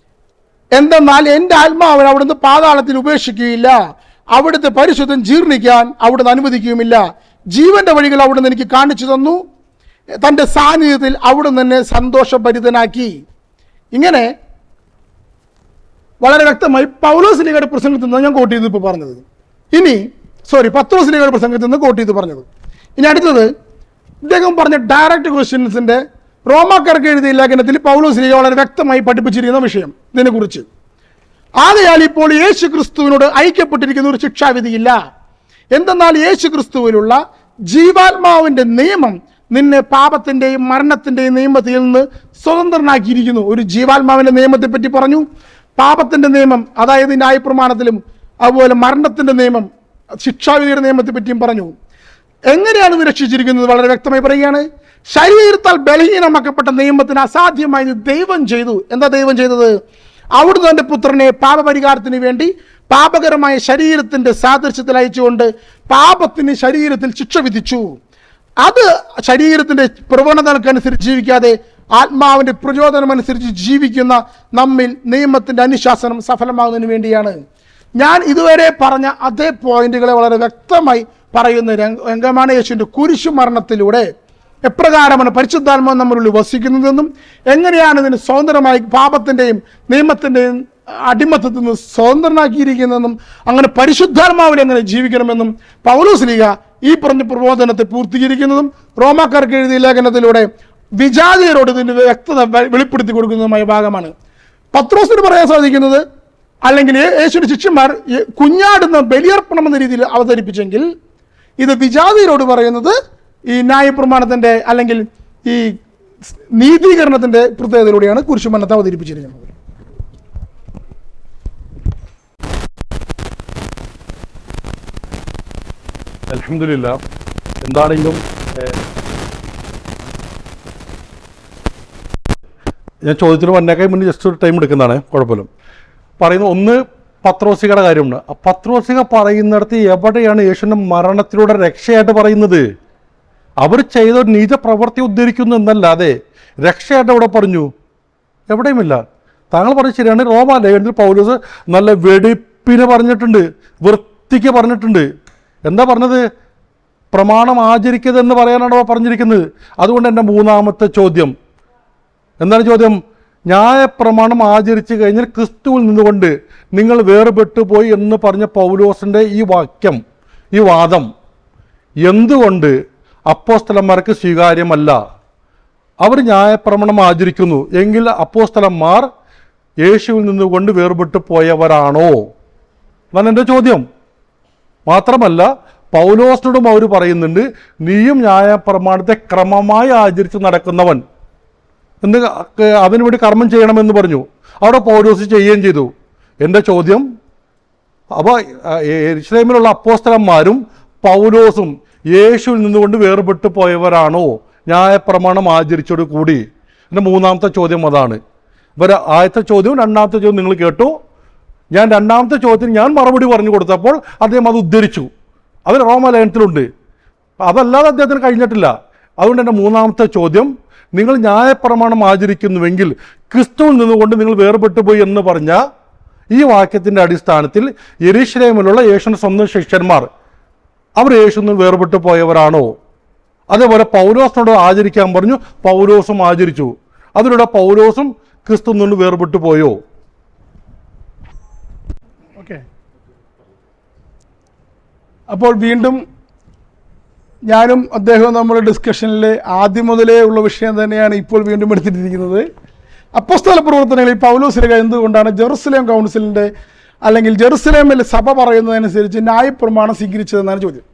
എന്തെന്നാൽ എൻ്റെ ആത്മാവിനെ അവിടുന്ന് പാതാളത്തിൽ ഉപേക്ഷിക്കുകയില്ല, അവിടുത്തെ പരിശുദ്ധം ജീർണിക്കാൻ അവിടുന്ന് അനുവദിക്കുകയുമില്ല. ജീവന്റെ വഴികൾ അവിടുന്ന് എനിക്ക് കാണിച്ചു തന്നു, തൻ്റെ സാന്നിധ്യത്തിൽ അവിടുന്ന് എന്നെ സന്തോഷഭരിതനാക്കി. ഇങ്ങനെ വളരെ വ്യക്തമായി പൗലോസ്ലീഹയുടെ പ്രസംഗത്തിൽ നിന്ന് ഞാൻ കോട്ട് ചെയ്ത് ഇപ്പോൾ പറഞ്ഞത്. പത്രോസ്ലീഹയുടെ പ്രസംഗത്തിൽ നിന്ന് കോട്ട് ചെയ്ത് പറഞ്ഞത്. ഇനി അടുത്തത് ഇദ്ദേഹം പറഞ്ഞ ഡയറക്റ്റ് ക്വസ്റ്റ്യൻസിൻ്റെ റോമാക്കാർക്ക് എഴുതിയ ലേഖനത്തിൽ പൗലോസ്ലീഹ വളരെ വ്യക്തമായി പഠിപ്പിച്ചിരിക്കുന്ന വിഷയം ഇതിനെക്കുറിച്ച്. ആകയാൽ ഇപ്പോൾ യേശു ക്രിസ്തുവിനോട് ഐക്യപ്പെട്ടിരിക്കുന്ന ഒരു ശിക്ഷാവിധിയില്ല. എന്തെന്നാൽ യേശു ക്രിസ്തുവിലുള്ള ജീവാത്മാവിൻ്റെ നിയമം നിന്നെ പാപത്തിൻ്റെയും മരണത്തിൻ്റെയും നിയമത്തിൽ നിന്ന് സ്വതന്ത്രനാക്കിയിരിക്കുന്നു. ഒരു ജീവാത്മാവിൻ്റെ നിയമത്തെ പറ്റി പറഞ്ഞു, പാപത്തിൻ്റെ നിയമം അതായത് ന്യായപ്രമാണത്തിലും അതുപോലെ മരണത്തിൻ്റെ നിയമം ശിക്ഷാവിധിയുടെ നിയമത്തെ പറ്റിയും പറഞ്ഞു. എങ്ങനെയാണ് ഇത് രക്ഷിച്ചിരിക്കുന്നത് വളരെ വ്യക്തമായി പറയുകയാണ്. ശരീരത്താൽ ബലഹീനമാക്കപ്പെട്ട നിയമത്തിന് അസാധ്യമായി ദൈവം ചെയ്തു. എന്താ ദൈവം ചെയ്തത്? അവിടുന്ന് തൻ്റെ പുത്രനെ പാപപരിഹാരത്തിന് വേണ്ടി പാപകരമായ ശരീരത്തിൻ്റെ സാദൃശ്യത്തിൽ അയച്ചുകൊണ്ട് പാപത്തിന് ശരീരത്തിൽ ശിക്ഷ വിധിച്ചു. അത് ശരീരത്തിൻ്റെ പ്രവണതകൾക്കനുസരിച്ച് ജീവിക്കാതെ ആത്മാവിൻ്റെ പ്രചോദനമനുസരിച്ച് ജീവിക്കുന്ന നമ്മിൽ നിയമത്തിൻ്റെ അനുശാസനം സഫലമാകുന്നതിന് വേണ്ടിയാണ്. ഞാൻ ഇതുവരെ പറഞ്ഞ അതേ പോയിന്റുകളെ വളരെ വ്യക്തമായി പറയുന്ന രംഗമാണ് യേശുവിൻ്റെ കുരിശുമരണത്തിലൂടെ എപ്രകാരമാണ് പരിശുദ്ധാത്മാവ് നമ്മളുള്ളിൽ വസിക്കുന്നതെന്നും എങ്ങനെയാണ് ഇതിന് സ്വതന്ത്രമായി പാപത്തിൻ്റെയും നിയമത്തിൻ്റെയും അടിമത്തത്തിൽ നിന്ന് സ്വതന്ത്രനാക്കിയിരിക്കുന്നതെന്നും അങ്ങനെ പരിശുദ്ധാത്മാവിൽ എങ്ങനെ ജീവിക്കണമെന്നും പൗലോസ് ഈ പറഞ്ഞ പ്രബോധനത്തെ പൂർത്തീകരിക്കുന്നതും റോമാക്കാർക്ക് എഴുതിയ ലേഖനത്തിലൂടെ വിജാതിയരോട് ഇതിൻ്റെ വ്യക്തത വെളിപ്പെടുത്തി കൊടുക്കുന്നതുമായ ഭാഗമാണ്. പത്രോസിന് പറയാൻ സാധിക്കുന്നത്, അല്ലെങ്കിൽ യേശുവിന്റെ ശിഷ്യന്മാർ കുഞ്ഞാടുന്ന ബലിയർപ്പണം എന്ന രീതിയിൽ അവതരിപ്പിച്ചെങ്കിൽ, ഇത് വിജാതിയരോട് പറയുന്നത് ഈ ന്യായപ്രമാണത്തിന്റെ അല്ലെങ്കിൽ ഈ നീതീകരണത്തിന്റെ പ്രത്യേകതയിലൂടെയാണ് കുരിശുമരണത്തെ അവതരിപ്പിച്ചിരിക്കുന്നത്. അൽഹംദുലില്ലാ. എന്താണെങ്കിലും ഞാൻ ചോദ്യത്തിന് വന്നേക്കായി മുന്നേ ജസ്റ്റ് ഒരു ടൈം എടുക്കുന്നതാണ്, കുഴപ്പമില്ല. പറയുന്നത് ഒന്ന് പത്രോസികയുടെ കാര്യമുണ്ട്. ആ പത്രോസിക പറയുന്നിടത്ത് എവിടെയാണ് യേശുവിൻ്റെ മരണത്തിലൂടെ രക്ഷയായിട്ട് പറയുന്നത്? അവർ ചെയ്ത ഒരു നീച പ്രവൃത്തി ഉദ്ധരിക്കുന്നു എന്നല്ലാതെ രക്ഷയായിട്ട് എവിടെ പറഞ്ഞു? എവിടെയുമില്ല. താങ്കൾ പറഞ്ഞത് ശരിയാണ്. റോമാലേഖനത്തിൽ പൗലോസ് നല്ല വെടിപ്പിന് പറഞ്ഞിട്ടുണ്ട്, വൃത്തിക്ക് പറഞ്ഞിട്ടുണ്ട്. എന്താ പറഞ്ഞത്? പ്രമാണം ആചരിക്കരുതെന്ന് പറയാനാണോ പറഞ്ഞിരിക്കുന്നത്? അതുകൊണ്ട് എൻ്റെ മൂന്നാമത്തെ ചോദ്യം എന്താണ്? ചോദ്യം, ന്യായപ്രമാണം ആചരിച്ചു കഴിഞ്ഞാൽ ക്രിസ്തുവിൽ നിന്നുകൊണ്ട് നിങ്ങൾ വേർപെട്ടു പോയി എന്ന് പറഞ്ഞ പൗലോസിൻ്റെ ഈ വാക്യം, ഈ വാദം എന്തുകൊണ്ട് അപ്പോസ്തലന്മാർക്ക് സ്വീകാര്യമല്ല? അവർ ന്യായപ്രമാണം ആചരിക്കുന്നു എങ്കിൽ അപ്പോസ്തലന്മാർ യേശുവിൽ നിന്നുകൊണ്ട് വേർപെട്ടു പോയവരാണോ? അതാണ് എൻ്റെ ചോദ്യം. മാത്രമല്ല പൗലോസിനോടും അവർ പറയുന്നുണ്ട്, നീയും ന്യായപ്രമാണത്തെ ക്രമമായി ആചരിച്ച് നടക്കുന്നവൻ എന്ന് അതിനുവേണ്ടി കർമ്മം ചെയ്യണമെന്ന് പറഞ്ഞു. അവിടെ പൗലോസ് ചെയ്യുകയും ചെയ്തു. എൻ്റെ ചോദ്യം, അപ്പോൾ യെരൂശലേമിലുള്ള അപ്പോസ്തലന്മാരും പൗലോസും യേശുവിൽ നിന്നുകൊണ്ട് വേർപെട്ടു പോയവരാണോ ന്യായപ്രമാണം ആചരിച്ചോട് കൂടി? എൻ്റെ മൂന്നാമത്തെ ചോദ്യം അതാണ്. ഇവർ ആദ്യത്തെ ചോദ്യവും രണ്ടാമത്തെ ചോദ്യം നിങ്ങൾ കേട്ടു. ഞാൻ രണ്ടാമത്തെ ചോദ്യത്തിന് ഞാൻ മറുപടി പറഞ്ഞു കൊടുത്തപ്പോൾ അദ്ദേഹം അത് ഉദ്ധരിച്ചു. അത് റോമാലേഖനത്തിലുണ്ട്. അതല്ലാതെ അദ്ദേഹത്തിന് കഴിഞ്ഞിട്ടില്ല. അതുകൊണ്ട് എൻ്റെ മൂന്നാമത്തെ ചോദ്യം, നിങ്ങൾ ന്യായപ്രമാണം ആചരിക്കുന്നുവെങ്കിൽ ക്രിസ്തുവിൽ നിന്നുകൊണ്ട് നിങ്ങൾ വേർപെട്ടു പോയി എന്ന് പറഞ്ഞ ഈ വാക്യത്തിൻ്റെ അടിസ്ഥാനത്തിൽ യെരൂശലേമിലുള്ള യേശുവിൻ്റെ സ്വന്തം ശിഷ്യന്മാർ അവർ യേശുവിൽ നിന്ന് വേർപെട്ടു പോയവരാണോ? അതേപോലെ പൗലോസിനോട് ആചരിക്കാൻ പറഞ്ഞു, പൗലോസും ആചരിച്ചു. അതിലൂടെ പൗലോസും ക്രിസ്തുവിൽ നിന്ന് വേർപെട്ടു പോയോ? ഓക്കെ. അപ്പോൾ വീണ്ടും ഞാനും അദ്ദേഹവും നമ്മുടെ ഡിസ്കഷനിൽ ആദ്യം മുതലേ ഉള്ള വിഷയം തന്നെയാണ് ഇപ്പോൾ വീണ്ടും എടുത്തിട്ടിരിക്കുന്നത്. അപ്പോസ്തല പ്രവർത്തനങ്ങളിൽ പൗലോസ് എന്തുകൊണ്ടാണ് ജെറുസലേം കൗൺസിലിൻ്റെ അല്ലെങ്കിൽ ജെറുസലേമിൽ സഭ പറയുന്നതനുസരിച്ച് ന്യായപ്രമാണം സ്വീകരിച്ചതെന്നാണ് ചോദ്യം.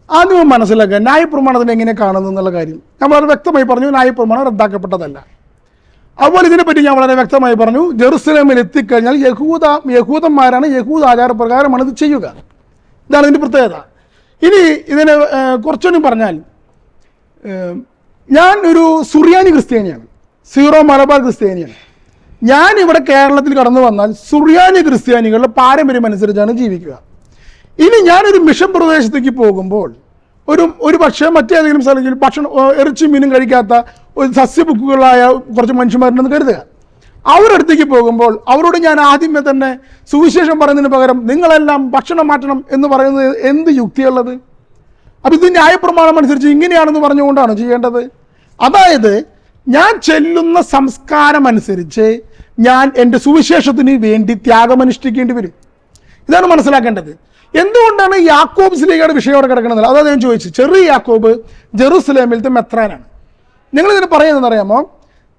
ആദ്യം മനസ്സിലാക്കുക ന്യായപ്രമാണത്തിനെ എങ്ങനെ കാണുന്നു എന്നുള്ള കാര്യം. ഞാൻ വളരെ വ്യക്തമായി പറഞ്ഞു, ന്യായപ്രമാണം റദ്ദാക്കപ്പെട്ടതല്ല. അതുപോലെ ഇതിനെപ്പറ്റി ഞാൻ വളരെ വ്യക്തമായി പറഞ്ഞു, ജെറുസലേമിൽ എത്തിക്കഴിഞ്ഞാൽ യഹൂദന്മാരാണ് യഹൂദ ആചാരപ്രകാരമാണ് ഇത് ചെയ്യുക. ഇതാണ് ഇതിൻ്റെ പ്രത്യേകത. ഇനി ഇതിനെ കുറച്ചുകൂടി പറഞ്ഞാൽ, ഞാൻ ഒരു സുറിയാനി ക്രിസ്ത്യാനിയാണ്, സീറോ മലബാർ ക്രിസ്ത്യാനിയാണ്. ഞാൻ ഇവിടെ കേരളത്തിൽ കടന്നു വന്നാൽ സുറിയാനി ക്രിസ്ത്യാനികളുടെ പാരമ്പര്യം അനുസരിച്ചാണ് ജീവിക്കുക. ഇനി ഞാനൊരു മിഷൻ പ്രദേശത്തേക്ക് പോകുമ്പോൾ ഒരു പക്ഷേ മറ്റേതെങ്കിലും സ്ഥലങ്ങളിൽ ഭക്ഷണം ഇറച്ചി മീനും കഴിക്കാത്ത ഒരു സസ്യബുക്കുകളായ കുറച്ച് മനുഷ്യന്മാരുണ്ടെന്ന് കരുതുക. അവരടുത്തേക്ക് പോകുമ്പോൾ അവരോട് ഞാൻ ആദ്യമേ തന്നെ സുവിശേഷം പറയുന്നതിന് പകരം നിങ്ങളെല്ലാം ഭക്ഷണം മാറ്റണം എന്ന് പറയുന്നത് എന്ത് യുക്തിയുള്ളത്? അപ്പം ഇത് ന്യായപ്രമാണം അനുസരിച്ച് ഇങ്ങനെയാണെന്ന് പറഞ്ഞുകൊണ്ടാണ് ചെയ്യേണ്ടത്. അതായത് ഞാൻ ചെല്ലുന്ന സംസ്കാരം അനുസരിച്ച് ഞാൻ എൻ്റെ സുവിശേഷത്തിന് വേണ്ടി ത്യാഗമനുഷ്ഠിക്കേണ്ടി വരും. ഇതാണ് മനസ്സിലാക്കേണ്ടത്. എന്തുകൊണ്ടാണ് യാക്കോബ് സ്ലീഹയുടെ വിഷയം അവിടെ കിടക്കുന്നത്? അതായത് ഞാൻ ചോദിച്ചു, ചെറിയ യാക്കോബ് ജെറുസലേമിലത്തെ മെത്രാനാണ്. നിങ്ങളിതിന് പറയുന്നതെന്ന് അറിയാമോ?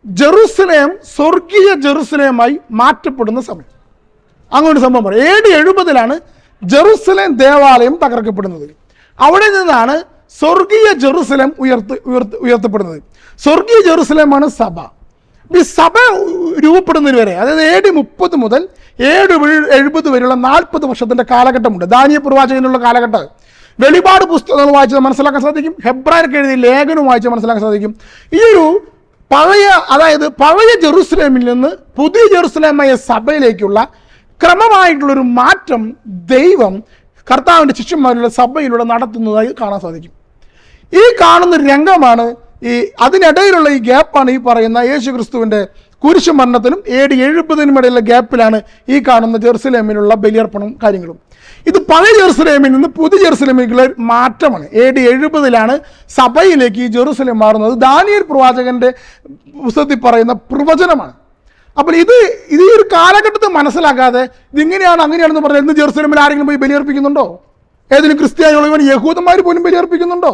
ജെറുസലേം സ്വർഗീയ ജെറുസലേമായി മാറ്റപ്പെടുന്ന സമയം. അങ്ങനെ ഒരു സംഭവം പറയും. AD 70 ജെറുസലേം ദേവാലയം തകർക്കപ്പെടുന്നത്. അവിടെ നിന്നാണ് സ്വർഗീയ ജെറുസലേം ഉയർത്തപ്പെടുന്നത്. സ്വർഗീയ ജെറുസലേമാണ് സഭ. ഈ സഭ രൂപപ്പെടുന്നതിന് വരെ, അതായത് AD 30 മുതൽ AD 70 വരെയുള്ള 40 വർഷത്തിൻ്റെ കാലഘട്ടമുണ്ട്. ദാനിയേൽ പ്രവാചകനുള്ള കാലഘട്ടം. വെളിപാട് പുസ്തകങ്ങൾ വായിച്ചാൽ മനസ്സിലാക്കാൻ സാധിക്കും. ഹെബ്രായർക്ക് എഴുതിയ ലേഖനം വായിച്ചാൽ മനസ്സിലാക്കാൻ സാധിക്കും. ഈ ഒരു പഴയ ജെറുസലേമിൽ നിന്ന് പുതിയ ജെറുസലേമായ സഭയിലേക്കുള്ള ക്രമമായിട്ടുള്ളൊരു മാറ്റം ദൈവം കർത്താവിൻ്റെ ശിഷ്യന്മാരുടെ സഭയിലൂടെ നടത്തുന്നതായി കാണാൻ സാധിക്കും. ഈ കാണുന്ന രംഗമാണ് അതിനിടയിലുള്ള ഈ ഗ്യാപ്പാണ് ഈ പറയുന്ന യേശു ക്രിസ്തുവിൻ്റെ കുരിശു മരണത്തിനും AD 70 ഇടയിലുള്ള ഗ്യാപ്പിലാണ് ഈ കാണുന്ന ജെറുസലേമിലുള്ള ബലിയർപ്പണം കാര്യങ്ങളും. ഇത് പഴയ ജെറുസലേമിൽ നിന്ന് പുതിയ ജെറുസലേമിലേക്കുള്ള മാറ്റമാണ്. AD 70 സഭയിലേക്ക് ഈ ജെറുസലേം മാറുന്നത്. ദാനിയേൽ പ്രവാചകന്റെ പുസ്തകത്തിൽ പറയുന്ന പ്രവചനമാണ്. അപ്പോൾ ഇത് ഈ ഒരു കാലഘട്ടത്തിൽ മനസ്സിലാക്കാതെ ഇതിങ്ങനെയാണ് അങ്ങനെയാണെന്ന് പറഞ്ഞാൽ ഇന്ന് ജെറുസലേമിൽ ആരെങ്കിലും പോയി ബലിയർപ്പിക്കുന്നുണ്ടോ? ഏതെങ്കിലും ക്രിസ്ത്യാനികളോ യഹൂദന്മാർ പോലും ബലിയർപ്പിക്കുന്നുണ്ടോ?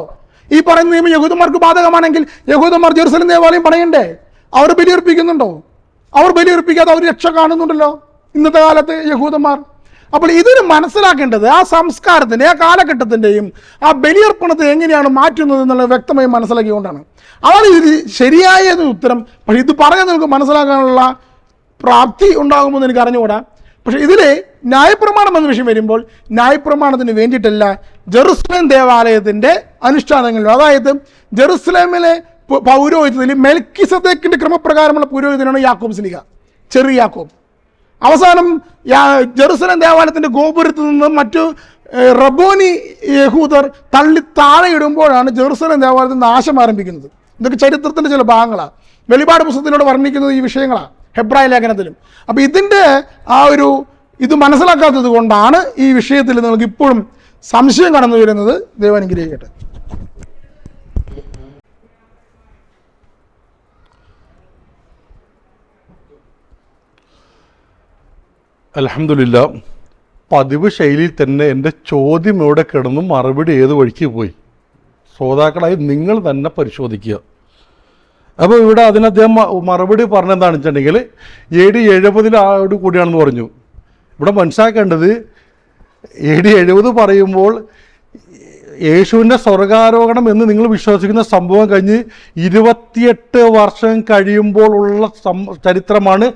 ഈ പറയുന്ന നിയമം യഹൂദന്മാർക്ക് ബാധകമാണെങ്കിൽ യഹൂദന്മാർ ജെറുസലേം ദേവാലയം പണയണ്ടേ? അവർ ബലിയർപ്പിക്കുന്നുണ്ടോ? അവർ ബലിയർപ്പിക്കാതെ അവർ രക്ഷ കാണുന്നുണ്ടല്ലോ ഇന്നത്തെ കാലത്ത് യഹൂദന്മാർ. അപ്പോൾ ഇതിന് മനസ്സിലാക്കേണ്ടത് ആ സംസ്കാരത്തിൻ്റെ ആ കാലഘട്ടത്തിൻ്റെയും ആ ബലിയർപ്പണത്തെ എങ്ങനെയാണ് മാറ്റുന്നത് എന്നുള്ളത് വ്യക്തമായി മനസ്സിലാക്കിക്കൊണ്ടാണ്. അതാണ് ഇത് ശരിയായ ഉത്തരം. പക്ഷേ ഇത് പറഞ്ഞാൽ നിങ്ങൾക്ക് മനസ്സിലാക്കാനുള്ള പ്രാപ്തി ഉണ്ടാകുമെന്ന് എനിക്ക് അറിഞ്ഞുകൂടാ. പക്ഷേ ഇതിൽ ന്യായപ്രമാണം എന്ന വിഷയം വരുമ്പോൾ ന്യായപ്രമാണത്തിന് വേണ്ടിയിട്ടല്ല, ജെറുസലേം ദേവാലയത്തിൻ്റെ അനുഷ്ഠാനങ്ങളിലും, അതായത് ജെറുസലേമിലെ പൗരോഹിത്യത്തിൽ മെൽക്കിസദേക്കിൻ്റെ ക്രമപ്രകാരമുള്ള പുരോഹിതനാണ് യാക്കോബ് സ്ലീഹ, ചെറിയ യാക്കോബ്. അവസാനം ജെറുസലേം ദേവാലയത്തിൻ്റെ ഗോപുരത്തിൽ നിന്ന് മറ്റു റബോനി യഹൂദർ തള്ളി താഴെ ഇടുമ്പോഴാണ് ജെറുസലേം ദേവാലയത്തിൽ നാശം ആരംഭിക്കുന്നത്. ഇതൊക്കെ ചരിത്രത്തിൻ്റെ ചില ഭാഗങ്ങളാണ്. വെളിപാട് പുസ്തകത്തിലൂടെ വർണ്ണിക്കുന്നത് ഈ വിഷയങ്ങളാണ്, ഹെബ്രായ ലേഖനത്തിലും. അപ്പോൾ ഇതിൻ്റെ ആ ഒരു ഇത് മനസ്സിലാക്കാത്തത് കൊണ്ടാണ് ഈ വിഷയത്തിൽ നിങ്ങൾക്ക് ഇപ്പോഴും സംശയം കടന്നു വരുന്നത്. ദൈവം അനുഗ്രഹിക്കട്ടെ. അൽഹംദുലില്ലാ, പതിവ് ശൈലിയിൽ തന്നെ എൻ്റെ ചോദ്യം ഇവിടെ കിടന്നും മറുപടി ഏത് വഴിക്ക് പോയി ശ്രോതാക്കളായി നിങ്ങൾ തന്നെ പരിശോധിക്കുക. അപ്പോൾ ഇവിടെ അതിന് അദ്ദേഹം മറുപടി പറഞ്ഞെന്താണെന്ന് വെച്ചിട്ടുണ്ടെങ്കിൽ AD 70 കൂടിയാണെന്ന് പറഞ്ഞു. ഇവിടെ മനസ്സിലാക്കേണ്ടത് AD 70 പറയുമ്പോൾ യേശുവിൻ്റെ സ്വർഗാരോഹണം എന്ന് നിങ്ങൾ വിശ്വസിക്കുന്ന സംഭവം കഴിഞ്ഞ് 28 വർഷം കഴിയുമ്പോൾ ഉള്ള ചരിത്രമാണ്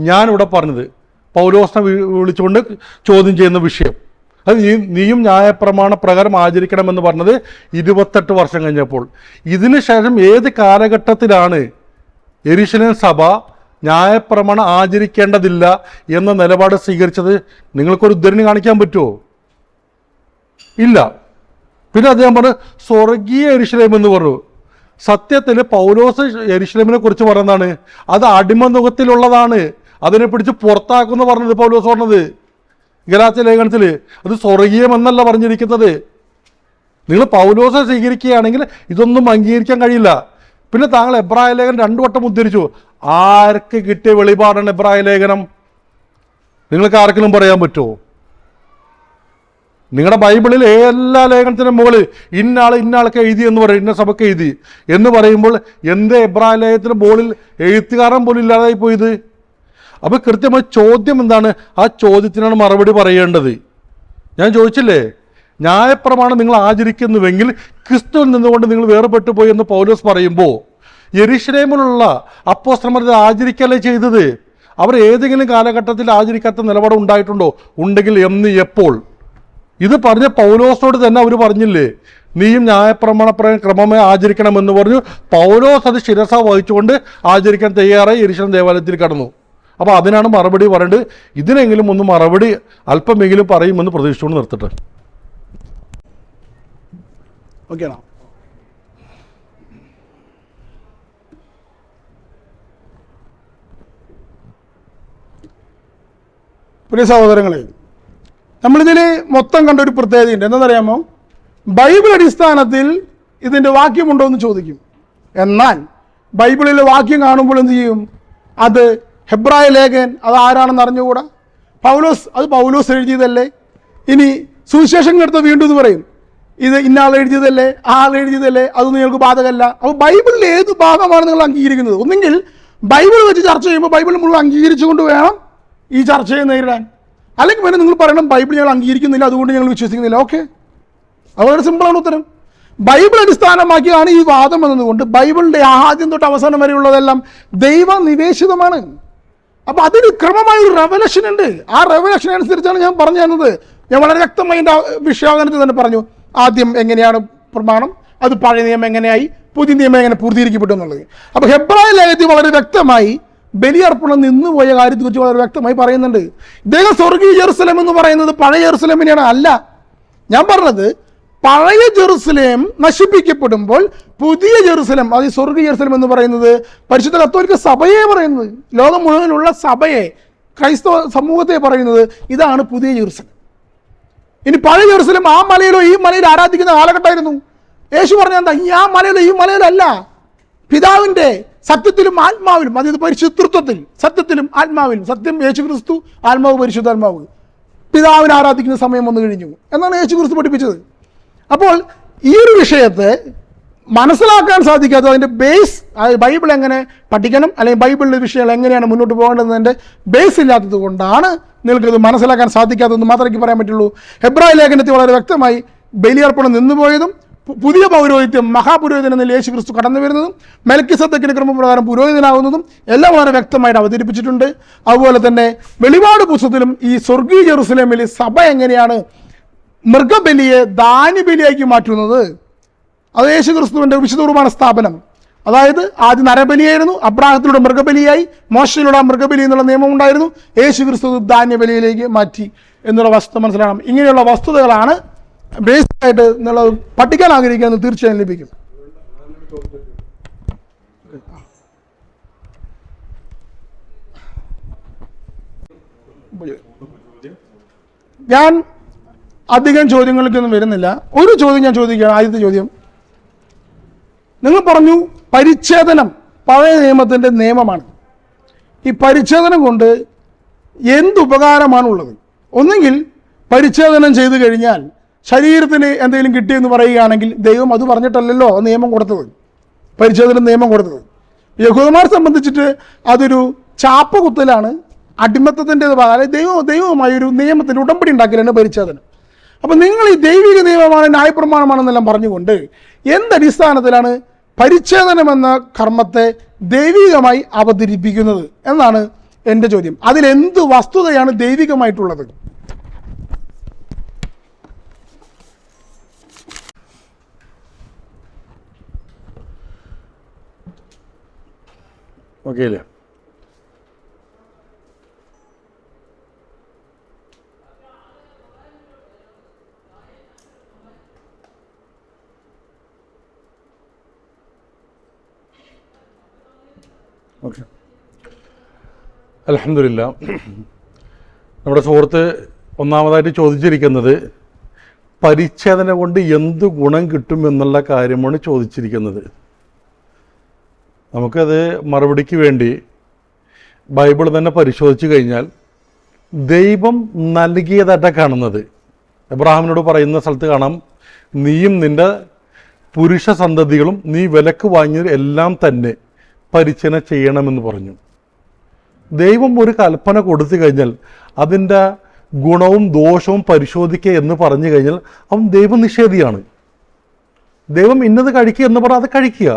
ഞാനിവിടെ പറഞ്ഞത്. പൗലോസിനെ വിളിച്ചുകൊണ്ട് ചോദ്യം ചെയ്യുന്ന വിഷയം അത് നീയും ന്യായപ്രമാണ പ്രകാരം ആചരിക്കണമെന്ന് പറഞ്ഞത് 28 വർഷം കഴിഞ്ഞപ്പോൾ. ഇതിന് ശേഷം ഏത് കാലഘട്ടത്തിലാണ് യെരുശലേം സഭ ന്യായപ്രമാണം ആചരിക്കേണ്ടതില്ല എന്ന നിലപാട് സ്വീകരിച്ചത്? നിങ്ങൾക്കൊരു ഉദ്ധരണി കാണിക്കാൻ പറ്റുമോ? ഇല്ല. പിന്നെ അദ്ദേഹം പറഞ്ഞു സ്വർഗീയ യെരുശലേം എന്ന് പറഞ്ഞു. സത്യത്തിൽ പൗലോസ് യെരുശലേമിനെ കുറിച്ച് പറഞ്ഞതാണ് അത് അടിമനുഖത്തിലുള്ളതാണ്, അതിനെ പിടിച്ച് പുറത്താക്കുമെന്ന് പറഞ്ഞത് പൗലോസ് പറഞ്ഞത് ഗലാത്യ ലേഖനത്തിൽ. അത് സ്വർഗീയമെന്നല്ല പറഞ്ഞിരിക്കുന്നത്. നിങ്ങൾ പൗലോസെ സ്വീകരിക്കുകയാണെങ്കിൽ ഇതൊന്നും അംഗീകരിക്കാൻ കഴിയില്ല. പിന്നെ താങ്കൾ എബ്രായ ലേഖനം 2 വട്ടം ഉദ്ധരിച്ചു. ആർക്ക് കിട്ടിയ വെളിപാടാണ് എബ്രായ ലേഖനം? നിങ്ങൾക്ക് ആർക്കെങ്കിലും പറയാൻ പറ്റുമോ? നിങ്ങളുടെ ബൈബിളിൽ എല്ലാ ലേഖനത്തിനും മുകളിൽ ഇന്നാൾക്ക് എഴുതി എന്ന് പറയും, ഇന്ന സഭയ്ക്ക് എഴുതി എന്ന് പറയുമ്പോൾ എൻ്റെ എബ്രായ ലേഖനത്തിന് മുകളിൽ എഴുത്തുകാരൻ പോലും ഇല്ലാതായി പോയത്. അപ്പോൾ കൃത്യമായ ചോദ്യം എന്താണ്? ആ ചോദ്യത്തിനാണ് മറുപടി പറയേണ്ടത്. ഞാൻ ചോദിച്ചില്ലേ, ന്യായപ്രമാണം നിങ്ങൾ ആചരിക്കുന്നുവെങ്കിൽ ക്രിസ്തുവിൽ നിന്നുകൊണ്ട് നിങ്ങൾ വേർപെട്ടു പോയി എന്ന് പൗലോസ് പറയുമ്പോൾ യെരുശലേമിലുള്ള അപ്പോസ്തലന്മാർ ഇത് ആചരിക്കല്ലേ ചെയ്തത്? അവർ ഏതെങ്കിലും കാലഘട്ടത്തിൽ ആചരിക്കാത്ത നിലപാട് ഉണ്ടായിട്ടുണ്ടോ? ഉണ്ടെങ്കിൽ എന്ന്, എപ്പോൾ? ഇത് പറഞ്ഞ പൗലോസോട് തന്നെ അവർ പറഞ്ഞില്ലേ, നീയും ന്യായപ്രമാണപ്രകാരം ക്രമമായി ആചരിക്കണമെന്ന് പറഞ്ഞു. പൗലോസ് അത് ശിരസ വഹിച്ചുകൊണ്ട് ആചരിക്കാൻ തയ്യാറായി യെരുശലേം ദേവാലയത്തിൽ കടന്നു. അപ്പോൾ അതിനാണ് മറുപടി പറയേണ്ടത്. ഇതിനെങ്കിലും ഒന്ന് മറുപടി അല്പമെങ്കിലും പറയുമെന്ന് പ്രതീക്ഷിച്ചുകൊണ്ട് നിർത്തട്ടെ. ഓക്കെയാണോ? പ്രിയ സഹോദരങ്ങളെ, നമ്മളിതിൽ മൊത്തം കണ്ടൊരു പ്രത്യേകതയുണ്ട്. എന്താണെന്നറിയാമോ? ബൈബിൾ അടിസ്ഥാനത്തിൽ ഇതിൻ്റെ വാക്യമുണ്ടോ എന്ന് ചോദിക്കും. എന്നാൽ ബൈബിളിലെ വാക്യം കാണുമ്പോൾ എന്ത് ചെയ്യും? അത് ഹെബ്രായ ലേഖൻ അത് ആരാണെന്ന് അറിഞ്ഞുകൂടാ. പൗലോസ് എഴുതിയതല്ലേ. ഇനി സുവിശേഷങ്ങളെടുത്ത് വീണ്ടും ഇത് പറയും, ഇത് ഇന്നാൾ എഴുതിയതല്ലേ, ആൾ എഴുതിയതല്ലേ, അതൊന്നും നിങ്ങൾക്ക് ബാധകമല്ല. അപ്പോൾ ബൈബിളിൽ ഏത് ഭാഗമാണ് നിങ്ങൾ അംഗീകരിക്കുന്നത്? ഒന്നെങ്കിൽ ബൈബിൾ വെച്ച് ചർച്ച ചെയ്യുമ്പോൾ ബൈബിൾ മുഴുവൻ അംഗീകരിച്ചുകൊണ്ട് വേണം ഈ ചർച്ചയെ നേരിടാൻ. അല്ലെങ്കിൽ പിന്നെ നിങ്ങൾ പറയണം ബൈബിൾ ഞങ്ങൾ അംഗീകരിക്കുന്നില്ല, അതുകൊണ്ട് ഞങ്ങൾ വിശ്വസിക്കുന്നില്ല. ഓക്കെ, അത് വളരെ സിമ്പിളാണ് ഉത്തരം. ബൈബിൾ അടിസ്ഥാനമാക്കിയാണ് ഈ വാദം എന്നതുകൊണ്ട് ബൈബിളിൻ്റെ ആദ്യം തൊട്ട് അവസാനം വരെയുള്ളതെല്ലാം ദൈവനിവേശിതമാണ്. അപ്പോൾ അതിന് ക്രമമായൊരു റെവലേഷൻ ഉണ്ട്. ആ റെവലേഷൻ അനുസരിച്ചാണ് ഞാൻ പറഞ്ഞു തന്നത്. ഞാൻ വളരെ വ്യക്തമായി എൻ്റെ വിഷയാവതരണത്തിൽ തന്നെ പറഞ്ഞു. ആദ്യം എങ്ങനെയാണ് പ്രമാണം, അത് പഴയ നിയമം എങ്ങനെയായി, പുതിയ നിയമം എങ്ങനെ പൂർത്തീകരിക്കപ്പെട്ടു എന്നുള്ളത്. അപ്പോൾ ഹെബ്രായ ലേഖനത്തിൽ വളരെ വ്യക്തമായി ബലിയർപ്പണം നിന്നുപോയ കാര്യത്തെക്കുറിച്ച് വളരെ വ്യക്തമായി പറയുന്നുണ്ട്. ഇദ്ദേഹം സ്വർഗീയ ജെറുസലേം എന്ന് പറയുന്നത് പഴയ ജെറുസലേമിനെയാണ് അല്ല. ഞാൻ പറഞ്ഞത് പഴയ ജെറുസലേം നശിപ്പിക്കപ്പെടുമ്പോൾ പുതിയ ജെറുസലേം, അത് സ്വർഗീയ ജെറുസലേം എന്ന് പറയുന്നത് പരിശുദ്ധ കത്തോലിക്ക സഭയെ പറയുന്നത്, ലോകം മുഴുവനുള്ള സഭയെ, ക്രൈസ്തവ സമൂഹത്തെ പറയുന്നത് ഇതാണ് പുതിയ ജെറുസലേം. ഇനി പഴയ ജെറുസലേം ആ മലയിലോ ഈ മലയിലോ ആരാധിക്കുന്ന കാലഘട്ടമായിരുന്നു. യേശു പറഞ്ഞ എന്താ? ഈ ആ മലയിലോ ഈ മലയിലോ അല്ല, പിതാവിൻ്റെ സത്യത്തിലും ആത്മാവിലും, അതായത് പരിശുദ്ധത്വത്തിൽ, സത്യത്തിലും ആത്മാവിലും, സത്യം യേശു ക്രിസ്തു, ആത്മാവ് പരിശുദ്ധാത്മാവ്, പിതാവിനെ ആരാധിക്കുന്ന സമയം വന്നു കഴിഞ്ഞു എന്നാണ് യേശു ക്രിസ്തു പഠിപ്പിച്ചത്. അപ്പോൾ ഈ ഒരു വിഷയത്തെ മനസ്സിലാക്കാൻ സാധിക്കാത്തത് അതിൻ്റെ ബേസ്, അതായത് ബൈബിൾ എങ്ങനെ പഠിക്കണം അല്ലെങ്കിൽ ബൈബിളിലെ വിഷയങ്ങൾ എങ്ങനെയാണ് മുന്നോട്ട് പോകേണ്ടതിൻ്റെ ബേസ് ഇല്ലാത്തത് കൊണ്ടാണ് നിങ്ങൾക്കിത് മനസ്സിലാക്കാൻ സാധിക്കാത്തതെന്ന് മാത്രമേ എനിക്ക് പറയാൻ പറ്റുള്ളൂ. ഹെബ്രായ ലേഖനത്തിൽ വളരെ വ്യക്തമായി ബലിയർപ്പണം നിന്നുപോയതും പുതിയ പൗരോഹിത്യം മഹാപുരോഹിതൻ എന്ന യേശു ക്രിസ്തു കടന്നു വരുന്നതും മെൽക്കിസെദെക്കിന്റെ ക്രമപ്രകാരം പുരോഹിതനാകുന്നതും എല്ലാം വളരെ വ്യക്തമായിട്ട് അവതരിപ്പിച്ചിട്ടുണ്ട്. അതുപോലെ തന്നെ വെളിപാട് പുസ്തകത്തിലും ഈ സ്വർഗീയ ജെറുസലേമിൽ സഭ എങ്ങനെയാണ് മൃഗബലിയെ ധാന്യബലിയാക്കി മാറ്റുന്നത്, അത് യേശു ക്രിസ്തുവിൻ്റെ വിശുദ്ധ കുർബാന സ്ഥാപനം. അതായത് ആദ്യം നരബലിയായിരുന്നു, അബ്രാഹത്തിലൂടെ മൃഗബലിയായി, മോശയിലൂടെ മൃഗബലി എന്നുള്ള നിയമം ഉണ്ടായിരുന്നു, യേശു ക്രിസ്തു ധാന്യബലിയിലേക്ക് മാറ്റി എന്നുള്ള വസ്തുത മനസ്സിലാക്കണം. ഇങ്ങനെയുള്ള വസ്തുതകളാണ് ബേസിക്കായിട്ട് എന്നുള്ളത് പഠിക്കാൻ ആഗ്രഹിക്കുന്നത് തീർച്ചയായും ലഭിക്കും. ഞാൻ അധികം ചോദ്യങ്ങളിലേക്കൊന്നും വരുന്നില്ല. ഒരു ചോദ്യം ഞാൻ ചോദിക്കുകയാണ്. ആദ്യത്തെ ചോദ്യം, നിങ്ങൾ പറഞ്ഞു പരിച്ഛേദനം പഴയ നിയമത്തിൻ്റെ നിയമമാണ്. ഈ പരിച്ഛേദനം കൊണ്ട് എന്തുപകാരമാണുള്ളത്? ഒന്നെങ്കിൽ പരിച്ഛേദനം ചെയ്തു കഴിഞ്ഞാൽ ശരീരത്തിന് എന്തെങ്കിലും കിട്ടിയെന്ന് പറയുകയാണെങ്കിൽ ദൈവം അത് പറഞ്ഞിട്ടല്ലല്ലോ നിയമം കൊടുത്തത്, പരിച്ഛേദന നിയമം കൊടുത്തത്. യഹൂദന്മാരെ സംബന്ധിച്ചിട്ട് അതൊരു ചാപ്പ കുത്തലാണ്, അടിമത്തത്തിൻ്റെത് പകരം ദൈവവുമായൊരു നിയമത്തിൻ്റെ ഉടമ്പടി ഉണ്ടാക്കലാണ് പരിച്ഛേദനം. അപ്പം നിങ്ങൾ ഈ ദൈവിക നിയമമാണ്, ന്യായപ്രമാണമാണെന്നെല്ലാം പറഞ്ഞുകൊണ്ട് എന്തടിസ്ഥാനത്തിലാണ് പരിച്ഛേദനം എന്ന കർമ്മത്തെ ദൈവികമായി അവതരിപ്പിക്കുന്നത് എന്നാണ് എൻ്റെ ചോദ്യം. അതിലെന്ത് വസ്തുതയാണ് ദൈവികമായിട്ടുള്ളത്? ഓക്കെ അല്ലേ? ഓക്കെ, അൽഹംദുലില്ലാ. നമ്മുടെ സുഹൃത്ത് ഒന്നാമതായിട്ട് ചോദിച്ചിരിക്കുന്നത് പരിച്ഛേദന കൊണ്ട് എന്ത് ഗുണം കിട്ടും എന്നുള്ള കാര്യമാണ് ചോദിച്ചിരിക്കുന്നത്. നമുക്കത് മറുപടിക്ക് വേണ്ടി ബൈബിൾ തന്നെ പരിശോധിച്ച് കഴിഞ്ഞാൽ ദൈവം നൽകിയതായിട്ടാണ് കാണുന്നത്. എബ്രാഹിമിനോട് പറയുന്ന സ്ഥലത്ത് കാണാം, നീയും നിൻ്റെ പുരുഷ സന്തതികളും നീ വിലക്ക് വാങ്ങിയത് എല്ലാം തന്നെ പരിച്ഛേദന ചെയ്യണമെന്ന് പറഞ്ഞു. ദൈവം ഒരു കൽപ്പന കൊടുത്തു കഴിഞ്ഞാൽ അതിൻ്റെ ഗുണവും ദോഷവും പരിശോധിക്കുക എന്ന് പറഞ്ഞു കഴിഞ്ഞാൽ അവൻ ദൈവനിഷേധിയാണ്. ദൈവം ഇന്നത് കഴിക്കുക എന്ന് പറഞ്ഞാൽ അത് കഴിക്കുക,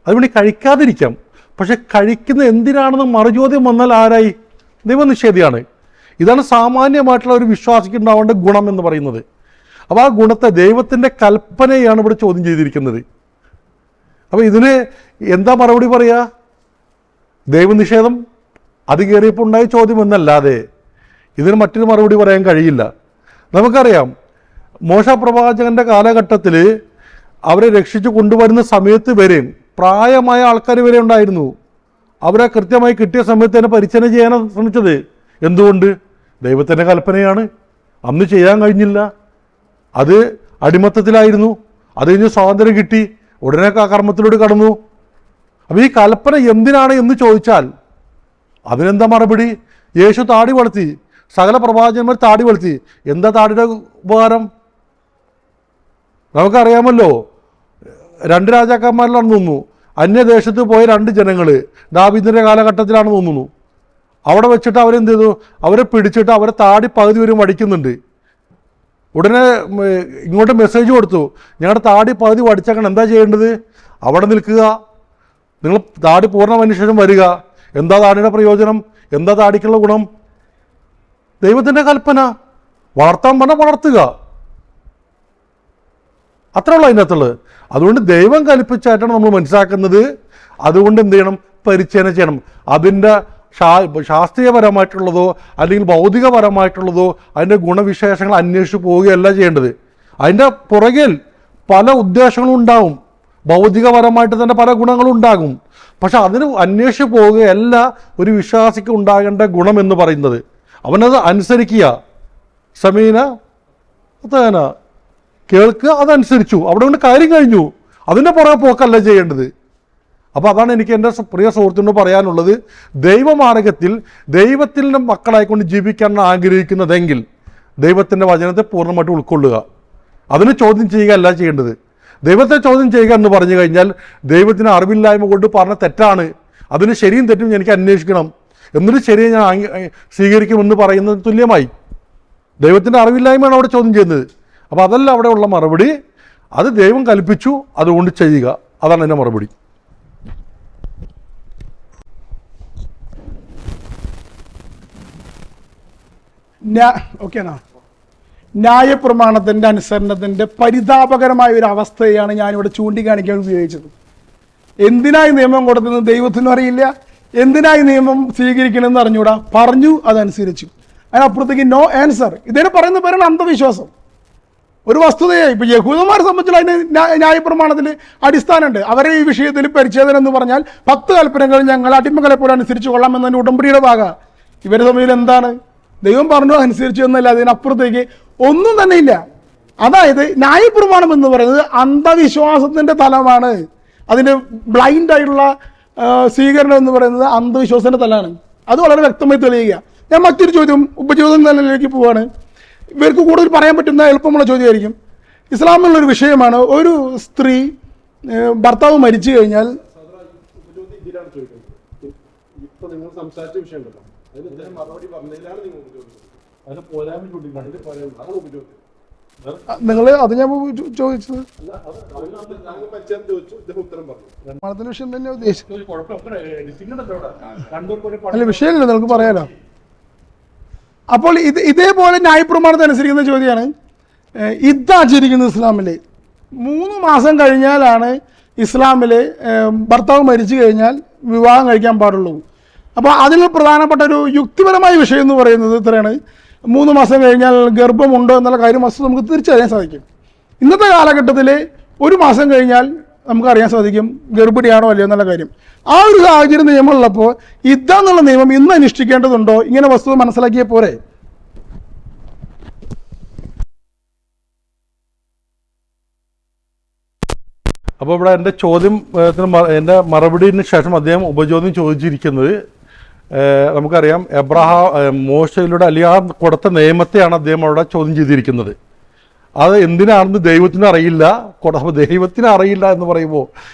അതുകൊണ്ട് കഴിക്കാതിരിക്കാം. പക്ഷെ കഴിക്കുന്ന എന്തിനാണെന്ന് മറുചോദ്യം വന്നാൽ ആരായി? ദൈവനിഷേധിയാണ്. ഇതാണ് സാമാന്യമായിട്ടുള്ള ഒരു വിശ്വാസിക്ക് ഉണ്ടാവേണ്ട ഗുണം എന്ന് പറയുന്നത്. അപ്പോൾ ആ ഗുണത്തെ, ദൈവത്തിൻ്റെ കൽപ്പനയാണ് ഇവിടെ ചോദ്യം ചെയ്തിരിക്കുന്നത്. അപ്പോൾ ഇതിന് എന്താ മറുപടി പറയുക? ദൈവനിഷേധം അത് കയറിയപ്പോൾ ഉണ്ടായ ചോദ്യം എന്നല്ലാതെ ഇതിന് മറ്റൊരു മറുപടി പറയാൻ കഴിയില്ല. നമുക്കറിയാം, മോശ പ്രവാചകന്റെ കാലഘട്ടത്തിൽ അവരെ രക്ഷിച്ചു കൊണ്ടുവരുന്ന സമയത്ത് വരെയും പ്രായമായ ആൾക്കാർ വരെ ഉണ്ടായിരുന്നു. അവരെ കൃത്യമായി കിട്ടിയ സമയത്ത് തന്നെ പരിച്ഛേദന ചെയ്യാനാണ് ശ്രമിച്ചത്. എന്തുകൊണ്ട്? ദൈവത്തിൻ്റെ കൽപ്പനയാണ്. അന്ന് ചെയ്യാൻ കഴിഞ്ഞില്ല, അത് അടിമത്തത്തിലായിരുന്നു. അത് കഴിഞ്ഞ് സ്വാതന്ത്ര്യം കിട്ടി, ഉടനെ ആ കർമ്മത്തിലൂടെ കടന്നു. അപ്പോൾ ഈ കൽപ്പന എന്തിനാണ് എന്ന് ചോദിച്ചാൽ അതിനെന്താ മറുപടി? യേശു താടി വളർത്തി, സകല പ്രവാചകന്മാർ താടി വളർത്തി. എന്താ താടിയുടെ ഉപകാരം? നമുക്കറിയാമല്ലോ, 2 രാജാക്കന്മാരിലാണ് തോന്നുന്നു. അന്യദേശത്ത് പോയ 2 ജനങ്ങൾ ദാവീദിൻ്റെ കാലഘട്ടത്തിലാണ് തോന്നുന്നു. അവിടെ വെച്ചിട്ട് അവരെന്ത് ചെയ്തു? അവരെ പിടിച്ചിട്ട് അവരെ താടി പകുതി വരും വടിക്കുന്നുണ്ട്. ഉടനെ ഇങ്ങോട്ട് മെസ്സേജ് കൊടുത്തു, ഞങ്ങളുടെ താടി പകുതി വടിച്ചേക്കണം, എന്താ ചെയ്യേണ്ടത്? അവിടെ നിൽക്കുക, നിങ്ങൾ താടി പൂർണ്ണ മനുഷ്യരും വരിക. എന്താ താടിയുടെ പ്രയോജനം? എന്താ താടിക്കുള്ള ഗുണം? ദൈവത്തിൻ്റെ കൽപ്പന, വളർത്താൻ പറഞ്ഞാൽ വളർത്തുക, അത്രയുള്ള അതിനകത്തുള്ളത്. അതുകൊണ്ട് ദൈവം കൽപ്പിച്ചായിട്ടാണ് നമ്മൾ മനസ്സിലാക്കുന്നത്. അതുകൊണ്ട് എന്ത് ചെയ്യണം? പരിച്ഛേദന ചെയ്യണം. അതിൻ്റെ ശാസ്ത്രീയപരമായിട്ടുള്ളതോ അല്ലെങ്കിൽ ഭൗതികപരമായിട്ടുള്ളതോ അതിൻ്റെ ഗുണവിശേഷങ്ങൾ അന്വേഷിച്ച് പോവുകയല്ല ചെയ്യേണ്ടത്. അതിൻ്റെ പുറകിൽ പല ഉദ്ദേശങ്ങളും ഉണ്ടാവും. ഭൗതികപരമായിട്ട് തന്നെ പല ഗുണങ്ങളും ഉണ്ടാകും. പക്ഷെ അതിന് അന്വേഷിച്ച് പോവുകയല്ല ഒരു വിശ്വാസിക്ക് ഉണ്ടാകേണ്ട ഗുണം എന്ന് പറയുന്നത്. അവനത് അനുസരിക്കുക, സമീന തേന കേൾക്കുക, അതനുസരിച്ചു, അവിടെ കൊണ്ട് കാര്യം കഴിഞ്ഞു. അതിൻ്റെ പുറകെ പോക്കല്ല ചെയ്യേണ്ടത്. അപ്പോൾ അതാണ് എനിക്ക് എൻ്റെ പ്രിയ സുഹൃത്തിനോട് പറയാനുള്ളത്. ദൈവമാർഗത്തിൽ ദൈവത്തിൻ്റെ മക്കളായിക്കൊണ്ട് ജീവിക്കാൻ ആഗ്രഹിക്കുന്നതെങ്കിൽ ദൈവത്തിൻ്റെ വചനത്തെ പൂർണ്ണമായിട്ട് ഉൾക്കൊള്ളുക. അതിന് ചോദ്യം ചെയ്യുക അല്ല ചെയ്യേണ്ടത്. ദൈവത്തെ ചോദ്യം ചെയ്യുക എന്ന് പറഞ്ഞു കഴിഞ്ഞാൽ ദൈവത്തിന് അറിവില്ലായ്മ കൊണ്ട് പറഞ്ഞ തെറ്റാണ്, അതിന് ശരിയും തെറ്റും എനിക്ക് അന്വേഷിക്കണം, എന്നിട്ട് ശരിയെ ഞാൻ സ്വീകരിക്കുമെന്ന് പറയുന്നത് തുല്യമായി. ദൈവത്തിൻ്റെ അറിവില്ലായ്മയാണ് അവിടെ ചോദ്യം ചെയ്യുന്നത്. അപ്പോൾ അതല്ല അവിടെ ഉള്ള മറുപടി. അത് ദൈവം കൽപ്പിച്ചു, അതുകൊണ്ട് ചെയ്യുക, അതാണ് എൻ്റെ മറുപടി. ഓക്കെയാണോ? ന്യായപ്രമാണത്തിൻ്റെ അനുസരണത്തിൻ്റെ പരിതാപകരമായ ഒരു അവസ്ഥയാണ് ഞാനിവിടെ ചൂണ്ടിക്കാണിക്കാൻ ഉപയോഗിച്ചത്. എന്തിനായി നിയമം കൊടുത്തത് ദൈവത്തിനും അറിയില്ല, എന്തിനായി നിയമം സ്വീകരിക്കണമെന്ന് അറിഞ്ഞൂടാ, പറഞ്ഞു, അതനുസരിച്ചു. അതിനപ്പുറത്തേക്ക് നോ ആൻസർ. ഇതിനെ പറയുന്ന പേരാണ് അന്ധവിശ്വാസം. ഒരു വസ്തുതയായി ഇപ്പോൾ യഹൂദന്മാരെ സംബന്ധിച്ചുള്ള അതിന് ന്യായപ്രമാണത്തിൽ അടിസ്ഥാനമുണ്ട്. അവരെ ഈ വിഷയത്തിൽ പരിച്ഛേദന എന്ന് പറഞ്ഞാൽ 10 കൽപ്പനകൾ ഞങ്ങൾ അടിമകളെ പോലെ അനുസരിച്ച് കൊള്ളാമെന്നതിന് ഉടമ്പടിയുടെ ഭാഗം. ഇവരുടെ തമ്മിൽ എന്താണ്? ദൈവം പറഞ്ഞു അനുസരിച്ചു എന്നല്ല, അതിനപ്പുറത്തേക്ക് ഒന്നും തന്നെ ഇല്ല. അതായത് ന്യായപ്രമാണം എന്ന് പറയുന്നത് അന്ധവിശ്വാസത്തിൻ്റെ തലമാണ്. അതിൻ്റെ ബ്ലൈൻഡായിട്ടുള്ള സ്വീകരണം എന്ന് പറയുന്നത് അന്ധവിശ്വാസത്തിൻ്റെ തലമാണ്. അത് വളരെ വ്യക്തമായി തെളിയുക. ഞാൻ മറ്റൊരു ചോദ്യം, ഉപചോദ്യം നിലയിലേക്ക് പോവാണ്. ഇവർക്ക് കൂടുതൽ പറയാൻ പറ്റുന്ന എളുപ്പമുള്ള ചോദ്യമായിരിക്കും. ഇസ്ലാമിലുള്ളൊരു വിഷയമാണ്, ഒരു സ്ത്രീ ഭർത്താവ് മരിച്ചു കഴിഞ്ഞാൽ നിങ്ങൾ അത് ഞാൻ ചോദിച്ചത് മതത്തിന്റെ വിഷയം തന്നെ ഉദ്ദേശിച്ചത്. അല്ല, വിഷയമില്ല, നിങ്ങൾക്ക് പറയാലോ. അപ്പോൾ ഇതേപോലെ ന്യായപ്രമാണത്തെ അനുസരിക്കുന്ന ചോദ്യമാണ്, ഇത് ആചരിക്കുന്നത് ഇസ്ലാമിൽ 3 മാസം കഴിഞ്ഞാലാണ് ഇസ്ലാമിൽ ഭർത്താവ് മരിച്ചു കഴിഞ്ഞാൽ വിവാഹം കഴിക്കാൻ പാടുള്ളൂ. അപ്പോൾ അതിൽ പ്രധാനപ്പെട്ട ഒരു യുക്തിപരമായ വിഷയം എന്ന് പറയുന്നത് ഇത്രയാണ്: 3 മാസം കഴിഞ്ഞാൽ ഗർഭമുണ്ടോ എന്നുള്ള കാര്യം വസ്തു നമുക്ക് തിരിച്ചറിയാൻ സാധിക്കും. ഇന്നത്തെ കാലഘട്ടത്തിൽ 1 മാസം കഴിഞ്ഞാൽ നമുക്കറിയാൻ സാധിക്കും ഗർഭിണിയാണോ അല്ലയോ എന്നുള്ള കാര്യം. ആ ഒരു സാഹചര്യം നിയമമുള്ളപ്പോൾ ഇതാന്നുള്ള നിയമം ഇന്ന് അനുഷ്ഠിക്കേണ്ടതുണ്ടോ? ഇങ്ങനെ വസ്തുത മനസ്സിലാക്കിയ പോരെ? അപ്പോൾ ഇവിടെ എൻ്റെ ചോദ്യം എൻ്റെ മറുപടിന് ശേഷം അദ്ദേഹം ഉപചോദ്യം ചോദിച്ചിരിക്കുന്നത്, നമുക്കറിയാം മോശയിലൂടെ അല്ലെങ്കിൽ ആ കൊടുത്ത നിയമത്തെയാണ് അദ്ദേഹം അവിടെ ചോദ്യം ചെയ്തിരിക്കുന്നത്. അത് എന്തിനാണെന്ന് ദൈവത്തിന് അറിയില്ല. അപ്പോൾ ദൈവത്തിന് അറിയില്ല എന്ന് പറയുമ്പോൾ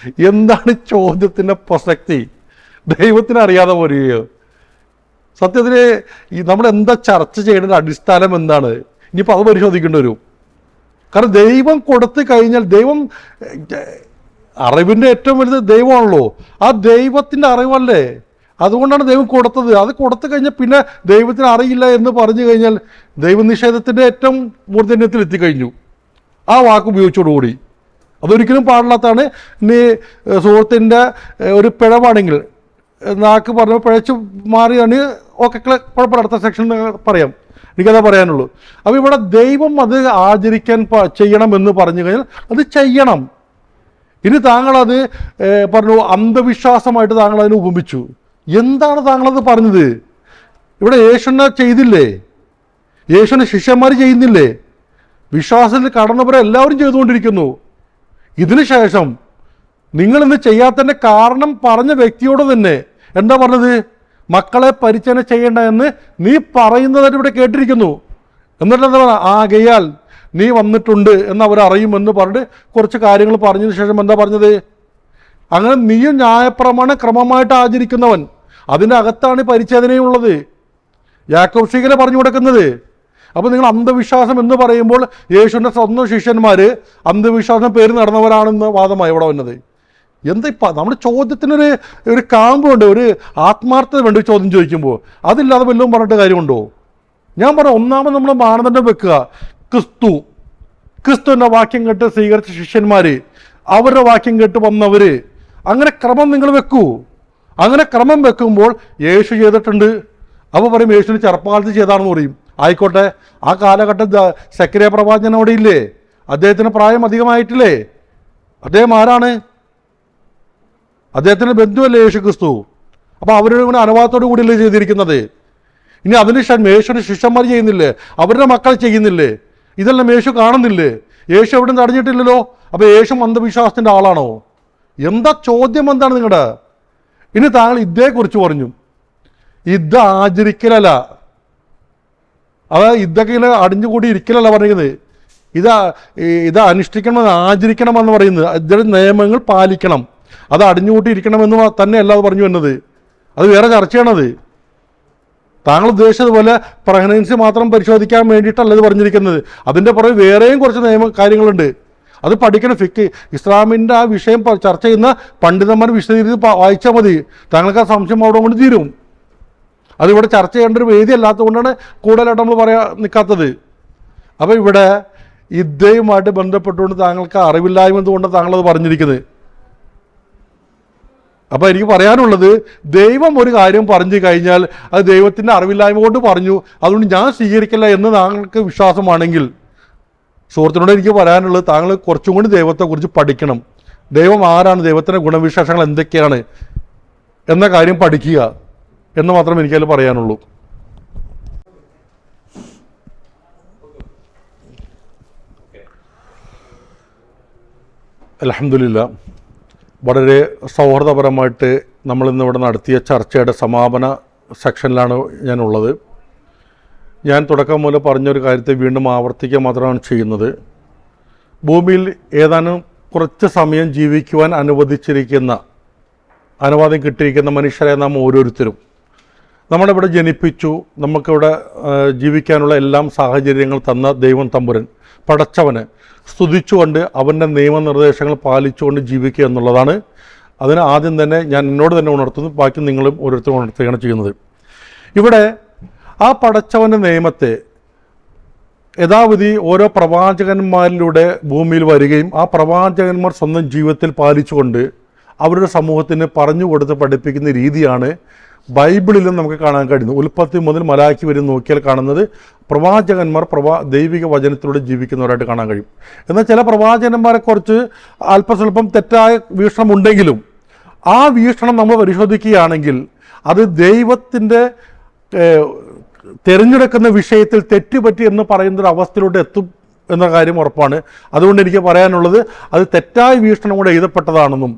എന്താണ് ചോദ്യത്തിൻ്റെ പ്രസക്തി? ദൈവത്തിന് അറിയാതെ പോരുകയോ? സത്യത്തിൽ നമ്മൾ എന്താ ചർച്ച ചെയ്യേണ്ട അടിസ്ഥാനം എന്താണ്? ഇനിയിപ്പോൾ അത് പരിശോധിക്കേണ്ടി വരും. കാരണം ദൈവം കൊടുത്തു കഴിഞ്ഞാൽ, ദൈവം അറിവിൻ്റെ ഏറ്റവും വലുത് ദൈവമാണല്ലോ. ആ ദൈവത്തിൻ്റെ അറിവല്ലേ, അതുകൊണ്ടാണ് ദൈവം കൊടുത്തത്. അത് കൊടുത്തു കഴിഞ്ഞാൽ പിന്നെ ദൈവത്തിന് അറിയില്ല എന്ന് പറഞ്ഞു കഴിഞ്ഞാൽ ദൈവനിഷേധത്തിൻ്റെ ഏറ്റവും മൂർധന്യത്തിൽ എത്തിക്കഴിഞ്ഞു ആ വാക്ക് ഉപയോഗിച്ചോടുകൂടി. അതൊരിക്കലും പാടില്ലാത്തതാണ്. ഇനി സുഹൃത്തിൻ്റെ ഒരു പിഴവാണെങ്കിൽ, നാക്ക് പറഞ്ഞ പിഴച്ച് മാറിയാണ്, ഓക്കെ കുഴപ്പമില്ല, അടുത്ത സെക്ഷൻ പറയാം, എനിക്കതാ പറയാനുള്ളൂ. അപ്പോൾ ഇവിടെ ദൈവം അത് ആചരിക്കാൻ ചെയ്യണമെന്ന് പറഞ്ഞു കഴിഞ്ഞാൽ അത് ചെയ്യണം. ഇനി താങ്കളത് പറഞ്ഞു അന്ധവിശ്വാസമായിട്ട് താങ്കൾ അതിനെ ഉപമിച്ചു. എന്താണ് താങ്കളത് പറഞ്ഞത്? ഇവിടെ യേശുവിനെ ചെയ്തില്ലേ? യേശുവിനെ ശിഷ്യന്മാർ ചെയ്യുന്നില്ലേ? വിശ്വാസത്തിൽ കടന്നവരെ എല്ലാവരും ചെയ്തുകൊണ്ടിരിക്കുന്നു. ഇതിനു ശേഷം നിങ്ങളിന്ന് ചെയ്യാത്തതിൻ്റെ കാരണം പറഞ്ഞ വ്യക്തിയോട് തന്നെ എന്താ പറഞ്ഞത്? മക്കളെ പരിചയം ചെയ്യേണ്ട എന്ന് നീ പറയുന്നതായിട്ട് ഇവിടെ കേട്ടിരിക്കുന്നു. എന്നിട്ട് എന്താ പറയുക? ആകയാൽ നീ വന്നിട്ടുണ്ട് എന്ന് അവരറിയുമെന്ന് പറഞ്ഞിട്ട് കുറച്ച് കാര്യങ്ങൾ പറഞ്ഞതിന് ശേഷം എന്താ പറഞ്ഞത്? അങ്ങനെ നീയും ന്യായപ്രമാണം ക്രമമായിട്ട് ആചരിക്കുന്നവൻ, അതിൻ്റെ അകത്താണ് പരിച്ഛേദനയുള്ളത്. യാക്കോബ് ശ്ലീഹ പറഞ്ഞു കൊടുക്കുന്നത്. അപ്പോൾ നിങ്ങൾ അന്ധവിശ്വാസം എന്ന് പറയുമ്പോൾ യേശുവിൻ്റെ സ്വന്തം ശിഷ്യന്മാർ അന്ധവിശ്വാസം പേര് നടന്നവരാണെന്ന് വാദമായി ഇവിടെ വന്നത്. എന്താ ഇപ്പം നമ്മുടെ ചോദ്യത്തിനൊരു കാമ്പുണ്ട്, ഒരു ആത്മാർത്ഥത വേണ്ട ചോദ്യം ചോദിക്കുമ്പോൾ. അതില്ലാതെ വല്ലതും പറഞ്ഞിട്ട് കാര്യമുണ്ടോ? ഞാൻ പറഞ്ഞു, ഒന്നാമത് നമ്മൾ മാനദണ്ഡം വെക്കുക. ക്രിസ്തുവിൻ്റെ വാക്യം കേട്ട് സ്വീകരിച്ച ശിഷ്യന്മാർ, അവരുടെ വാക്യം കേട്ട് വന്നവർ, അങ്ങനെ ക്രമം നിങ്ങൾ വെക്കൂ. അങ്ങനെ ക്രമം വെക്കുമ്പോൾ യേശു ചെയ്തിട്ടുണ്ട്. അപ്പോൾ പറയും യേശുവിന് ചെറുപ്പകാലത്ത് ചെയ്താണെന്ന് പറയും. ആയിക്കോട്ടെ, ആ കാലഘട്ടം സെക്കരിയ പ്രവാചകൻ അവിടെ ഇല്ലേ? അദ്ദേഹത്തിന് പ്രായം അധികമായിട്ടില്ലേ? അദ്ദേഹം ആരാണ്? അദ്ദേഹത്തിൻ്റെ ബന്ധുവല്ലേ യേശു ക്രിസ്തു? അപ്പോൾ അവരുടെ കൂടെ അനുവാദത്തോടു കൂടിയല്ലേ ചെയ്തിരിക്കുന്നത്? ഇനി അതിനുശേഷം യേശുവിൻ്റെ ശിഷ്യന്മാർ ചെയ്യുന്നില്ലേ? അവരുടെ മക്കൾ ചെയ്യുന്നില്ലേ? ഇതെല്ലാം യേശു കാണുന്നില്ലേ? യേശു എവിടെയും തടഞ്ഞിട്ടില്ലല്ലോ. അപ്പോൾ യേശു അന്ധവിശ്വാസത്തിൻ്റെ ആളാണോ? എന്താ ചോദ്യം? എന്താണ് നിങ്ങളുടെ? ഇനി താങ്കൾ ഇതേക്കുറിച്ച് പറഞ്ഞു. യുദ്ധ ആചരിക്കലല്ല, അതായത് യുദ്ധമൊക്കെ ഇങ്ങനെ അടിഞ്ഞുകൂടി ഇരിക്കലല്ല പറയുന്നത്. ഇത് അനുഷ്ഠിക്കണമെന്ന് ആചരിക്കണമെന്ന് പറയുന്നത്. ഇതിന്റെ നിയമങ്ങൾ പാലിക്കണം, അത് അടിഞ്ഞുകൂട്ടി ഇരിക്കണമെന്ന് തന്നെയല്ല അത് പറഞ്ഞു എന്നത്. അത് വേറെ ചർച്ചയാണത്. താങ്കൾ ഉദ്ദേശിച്ചതുപോലെ പ്രഗ്നൻസി മാത്രം പരിശോധിക്കാൻ വേണ്ടിയിട്ടല്ല ഇത് പറഞ്ഞിരിക്കുന്നത്. അതിൻ്റെ പുറകെ വേറെയും കുറച്ച് കാര്യങ്ങളുണ്ട്. അത് പഠിക്കണം. ഇസ്ലാമിൻ്റെ ആ വിഷയം ചർച്ച ചെയ്യുന്ന പണ്ഡിതന്മാർ വിശദീകരിച്ച് വായിച്ചാൽ മതി. താങ്കൾക്ക് ആ സംശയം അവിടെ കൊണ്ട് തീരും. അതിവിടെ ചർച്ച ചെയ്യേണ്ട ഒരു വേദി അല്ലാത്തത് കൊണ്ടാണ് കൂടുതലായിട്ട് നമ്മൾ പറയാൻ നിൽക്കാത്തത്. അപ്പോൾ ഇവിടെ യുദ്ധയുമായിട്ട് ബന്ധപ്പെട്ടുകൊണ്ട് താങ്കൾക്ക് അറിവില്ലായ്മ എന്തുകൊണ്ട് താങ്കളത് പറഞ്ഞിരിക്കുന്നത്? അപ്പോൾ എനിക്ക് പറയാനുള്ളത്, ദൈവം ഒരു കാര്യം പറഞ്ഞു കഴിഞ്ഞാൽ അത് ദൈവത്തിൻ്റെ അറിവില്ലായ്മ കൊണ്ട് പറഞ്ഞു, അതുകൊണ്ട് ഞാൻ സ്വീകരിക്കില്ല എന്ന് താങ്കൾക്ക് വിശ്വാസമാണെങ്കിൽ, സുഹൃത്തിനോട് എനിക്ക് പറയാനുള്ളത്, താങ്കൾ കുറച്ചും കൂടി ദൈവത്തെക്കുറിച്ച് പഠിക്കണം. ദൈവം ആരാണ്, ദൈവത്തിൻ്റെ ഗുണവിശേഷങ്ങൾ എന്തൊക്കെയാണ് എന്ന കാര്യം പഠിക്കുക എന്ന് മാത്രമേ എനിക്കതിൽ പറയാനുള്ളൂ. അൽഹംദുലില്ലാ, വളരെ സൗഹൃദപരമായിട്ട് നമ്മളിന്നിവിടെ നടത്തിയ ചർച്ചയുടെ സമാപന സെക്ഷനിലാണ് ഞാനുള്ളത്. ഞാൻ തുടക്കം മുതൽ പറഞ്ഞൊരു കാര്യത്തെ വീണ്ടും ആവർത്തിക്കുക മാത്രമാണ് ചെയ്യുന്നത്. ഭൂമിയിൽ ഏതാനും കുറച്ച് സമയം ജീവിക്കുവാൻ അനുവാദം കിട്ടിയിരിക്കുന്ന മനുഷ്യരെ നാം ഓരോരുത്തരും നമ്മളിവിടെ ജനിപ്പിച്ചു. നമുക്കിവിടെ ജീവിക്കാനുള്ള എല്ലാം സാഹചര്യങ്ങൾ തന്ന ദൈവം തമ്പുരൻ പടച്ചവന് സ്തുതിച്ചുകൊണ്ട് അവൻ്റെ നിയമനിർദ്ദേശങ്ങൾ പാലിച്ചുകൊണ്ട് ജീവിക്കുക എന്നുള്ളതാണ്. അതിന് ആദ്യം തന്നെ ഞാൻ എന്നോട് തന്നെ ഉണർത്തുന്നു, ബാക്കി നിങ്ങളും ഓരോരുത്തരും ഉണർത്തുകയാണ് ചെയ്യുന്നത്. ഇവിടെ ആ പടച്ചവൻ്റെ നിയമത്തെ യഥാവിധി ഓരോ പ്രവാചകന്മാരിലൂടെ ഭൂമിയിൽ വരികയും ആ പ്രവാചകന്മാർ സ്വന്തം ജീവിതത്തിൽ പാലിച്ചുകൊണ്ട് അവരുടെ സമൂഹത്തിന് പറഞ്ഞു കൊടുത്ത് പഠിപ്പിക്കുന്ന രീതിയാണ് ബൈബിളിലും നമുക്ക് കാണാൻ കഴിയുന്നത്. ഉൽപ്പത്തി മുതൽ മലാക്കി വരെ നോക്കിയാൽ കാണുന്നത് പ്രവാചകന്മാർ ദൈവിക വചനത്തിലൂടെ ജീവിക്കുന്നവരായിട്ട് കാണാൻ കഴിയും. എന്നാൽ ചില പ്രവാചകന്മാരെക്കുറിച്ച് അല്പസ്വല്പം തെറ്റായ വീക്ഷണം ഉണ്ടെങ്കിലും ആ വീക്ഷണം നമ്മൾ പരിശോധിക്കുകയാണെങ്കിൽ അത് ദൈവത്തിൻ്റെ തിരഞ്ഞെടുക്കുന്ന വിഷയത്തിൽ തെറ്റുപറ്റി എന്ന് പറയുന്നൊരു അവസ്ഥയിലൂടെ എത്തും എന്ന കാര്യം ഉറപ്പാണ്. അതുകൊണ്ട് എനിക്ക് പറയാനുള്ളത്, അത് തെറ്റായ വീക്ഷണം കൊണ്ട് എഴുതപ്പെട്ടതാണെന്നും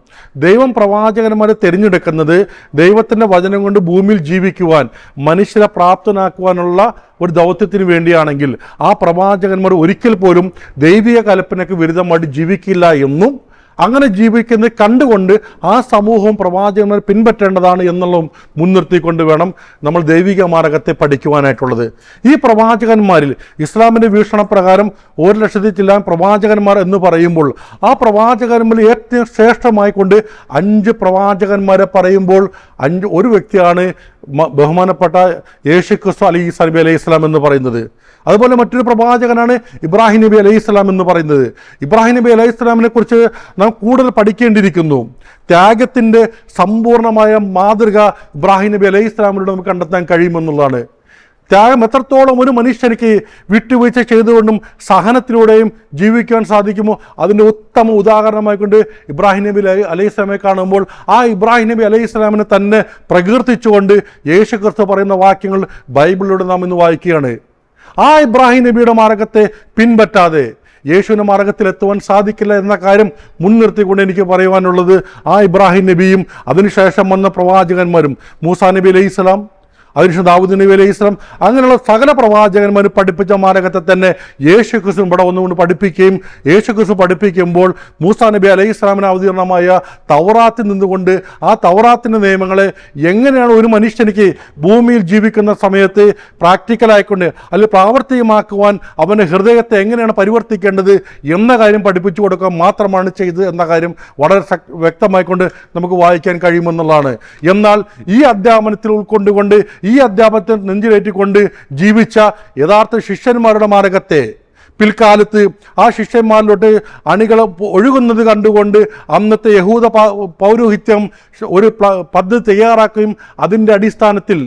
ദൈവം പ്രവാചകന്മാരെ തിരഞ്ഞെടുക്കുന്നത് ദൈവത്തിൻ്റെ വചനം കൊണ്ട് ഭൂമിയിൽ ജീവിക്കുവാൻ മനുഷ്യരെ പ്രാപ്തനാക്കുവാനുള്ള ഒരു ദൗത്യത്തിന് വേണ്ടിയാണെങ്കിൽ ആ പ്രവാചകന്മാർ ഒരിക്കൽ പോലും ദൈവിക കൽപ്പനയ്ക്ക് വിരുദ്ധമായിട്ട് ജീവിക്കില്ല എന്നും അങ്ങനെ ജീവിക്കുന്നത് കണ്ടുകൊണ്ട് ആ സമൂഹവും പ്രവാചകന്മാർ പിൻപറ്റേണ്ടതാണ് എന്നുള്ളതും മുൻനിർത്തിക്കൊണ്ട് വേണം നമ്മൾ ദൈവിക മാർഗത്തെ പഠിക്കുവാനായിട്ടുള്ളത്. ഈ പ്രവാചകന്മാരിൽ ഇസ്ലാമിൻ്റെ വീക്ഷണപ്രകാരം 1,00,000 ചില്ലാൻ പ്രവാചകന്മാർ എന്ന് പറയുമ്പോൾ ആ പ്രവാചകന്മാരിൽ ഏറ്റവും ശ്രേഷ്ഠമായിക്കൊണ്ട് 5 പ്രവാചകന്മാരെ പറയുമ്പോൾ ഒരു വ്യക്തിയാണ് ബഹുമാനപ്പെട്ട യേശുക്രിസ്തു അലൈഹി ഇസ്ലാം എന്ന് പറയുന്നത്. അതുപോലെ മറ്റൊരു പ്രവാചകനാണ് ഇബ്രാഹിം നബി അലൈഹി ഇസ്ലാം എന്ന് പറയുന്നത്. ഇബ്രാഹിം നബി അലൈഹി ഇസ്ലാമിനെ കുറിച്ച് നാം കൂടുതൽ പഠിക്കേണ്ടിയിരിക്കുന്നു. ത്യാഗത്തിൻ്റെ സമ്പൂർണമായ മാതൃക ഇബ്രാഹിം നബി അലൈഹി ഇസ്ലാമിലൂടെ നമുക്ക് കണ്ടെത്താൻ കഴിയുമെന്നുള്ളതാണ്. ത്യാഗം എത്രത്തോളം ഒരു മനുഷ്യനിക്ക് വിട്ടുവീഴ്ച ചെയ്തുകൊണ്ടും സഹനത്തിലൂടെയും ജീവിക്കാൻ സാധിക്കുമോ അതിൻ്റെ ഉത്തമ ഉദാഹരണമായിക്കൊണ്ട് ഇബ്രാഹിം നബി അലൈഹി ഇസ്ലാമെ കാണുമ്പോൾ ആ ഇബ്രാഹിം നബി അലൈഹി ഇസ്ലാമിനെ തന്നെ പ്രകീർത്തിച്ചുകൊണ്ട് യേശു ക്രിസ്തു പറയുന്ന വാക്യങ്ങൾ ബൈബിളിലൂടെ നാം ഇന്ന് വായിക്കുകയാണ്. ആ ഇബ്രാഹിം നബിയുടെ മാർഗത്തെ പിൻപറ്റാതെ യേശുവിൻ്റെ മാർഗത്തിലെത്തുവാൻ സാധിക്കില്ല എന്ന കാര്യം മുൻനിർത്തിക്കൊണ്ട് എനിക്ക് പറയുവാനുള്ളത്, ആ ഇബ്രാഹിം നബിയും അതിനുശേഷം വന്ന പ്രവാചകന്മാരും മൂസാ നബി അലൈഹി ഇസ്ലാം, അതിനുശേഷം ദാവൂദ് നബി അലൈഹി ഇസ്ലാം, അങ്ങനെയുള്ള സകല പ്രവാചകന്മാർ പഠിപ്പിച്ച മാർഗത്തെ തന്നെ യേശു ക്രിസ്തു ഇവിടെ വന്നുകൊണ്ട് പഠിപ്പിക്കുകയും യേശു ക്രിസ്തു പഠിപ്പിക്കുമ്പോൾ മൂസാ നബി അലൈഹി ഇസ്ലാമിന് അവതീർണമായ തൗറാത്തിൽ നിന്നുകൊണ്ട് ആ തൗറാത്തിൻ്റെ നിയമങ്ങളെ എങ്ങനെയാണ് ഒരു മനുഷ്യനിക്ക് ഭൂമിയിൽ ജീവിക്കുന്ന സമയത്ത് പ്രാക്ടിക്കലായിക്കൊണ്ട് അല്ലെങ്കിൽ പ്രാവർത്തികമാക്കുവാൻ അവൻ്റെ ഹൃദയത്തെ എങ്ങനെയാണ് പരിവർത്തിക്കേണ്ടത് എന്ന കാര്യം പഠിപ്പിച്ചു കൊടുക്കുക മാത്രമാണ് ചെയ്തത് എന്ന കാര്യം വളരെ വ്യക്തമായിക്കൊണ്ട് നമുക്ക് വായിക്കാൻ കഴിയുമെന്നുള്ളതാണ്. എന്നാൽ ഈ അധ്യാപനത്തിൽ ഉൾക്കൊണ്ടുകൊണ്ട് ഈ അധ്യാപനത്തെ നെഞ്ചിലേറ്റിക്കൊണ്ട് ജീവിച്ച യഥാർത്ഥ ശിഷ്യന്മാരുടെ മാർഗത്തെ പിൽക്കാലത്ത് ആ ശിഷ്യന്മാരിലോട്ട് അണികൾ ഒഴുകുന്നത് കണ്ടുകൊണ്ട് അന്നത്തെ യഹൂദ പൗരോഹിത്യം ഒരു പദ്ധതി തയ്യാറാക്കുകയും അതിൻ്റെ അടിസ്ഥാനത്തിൽ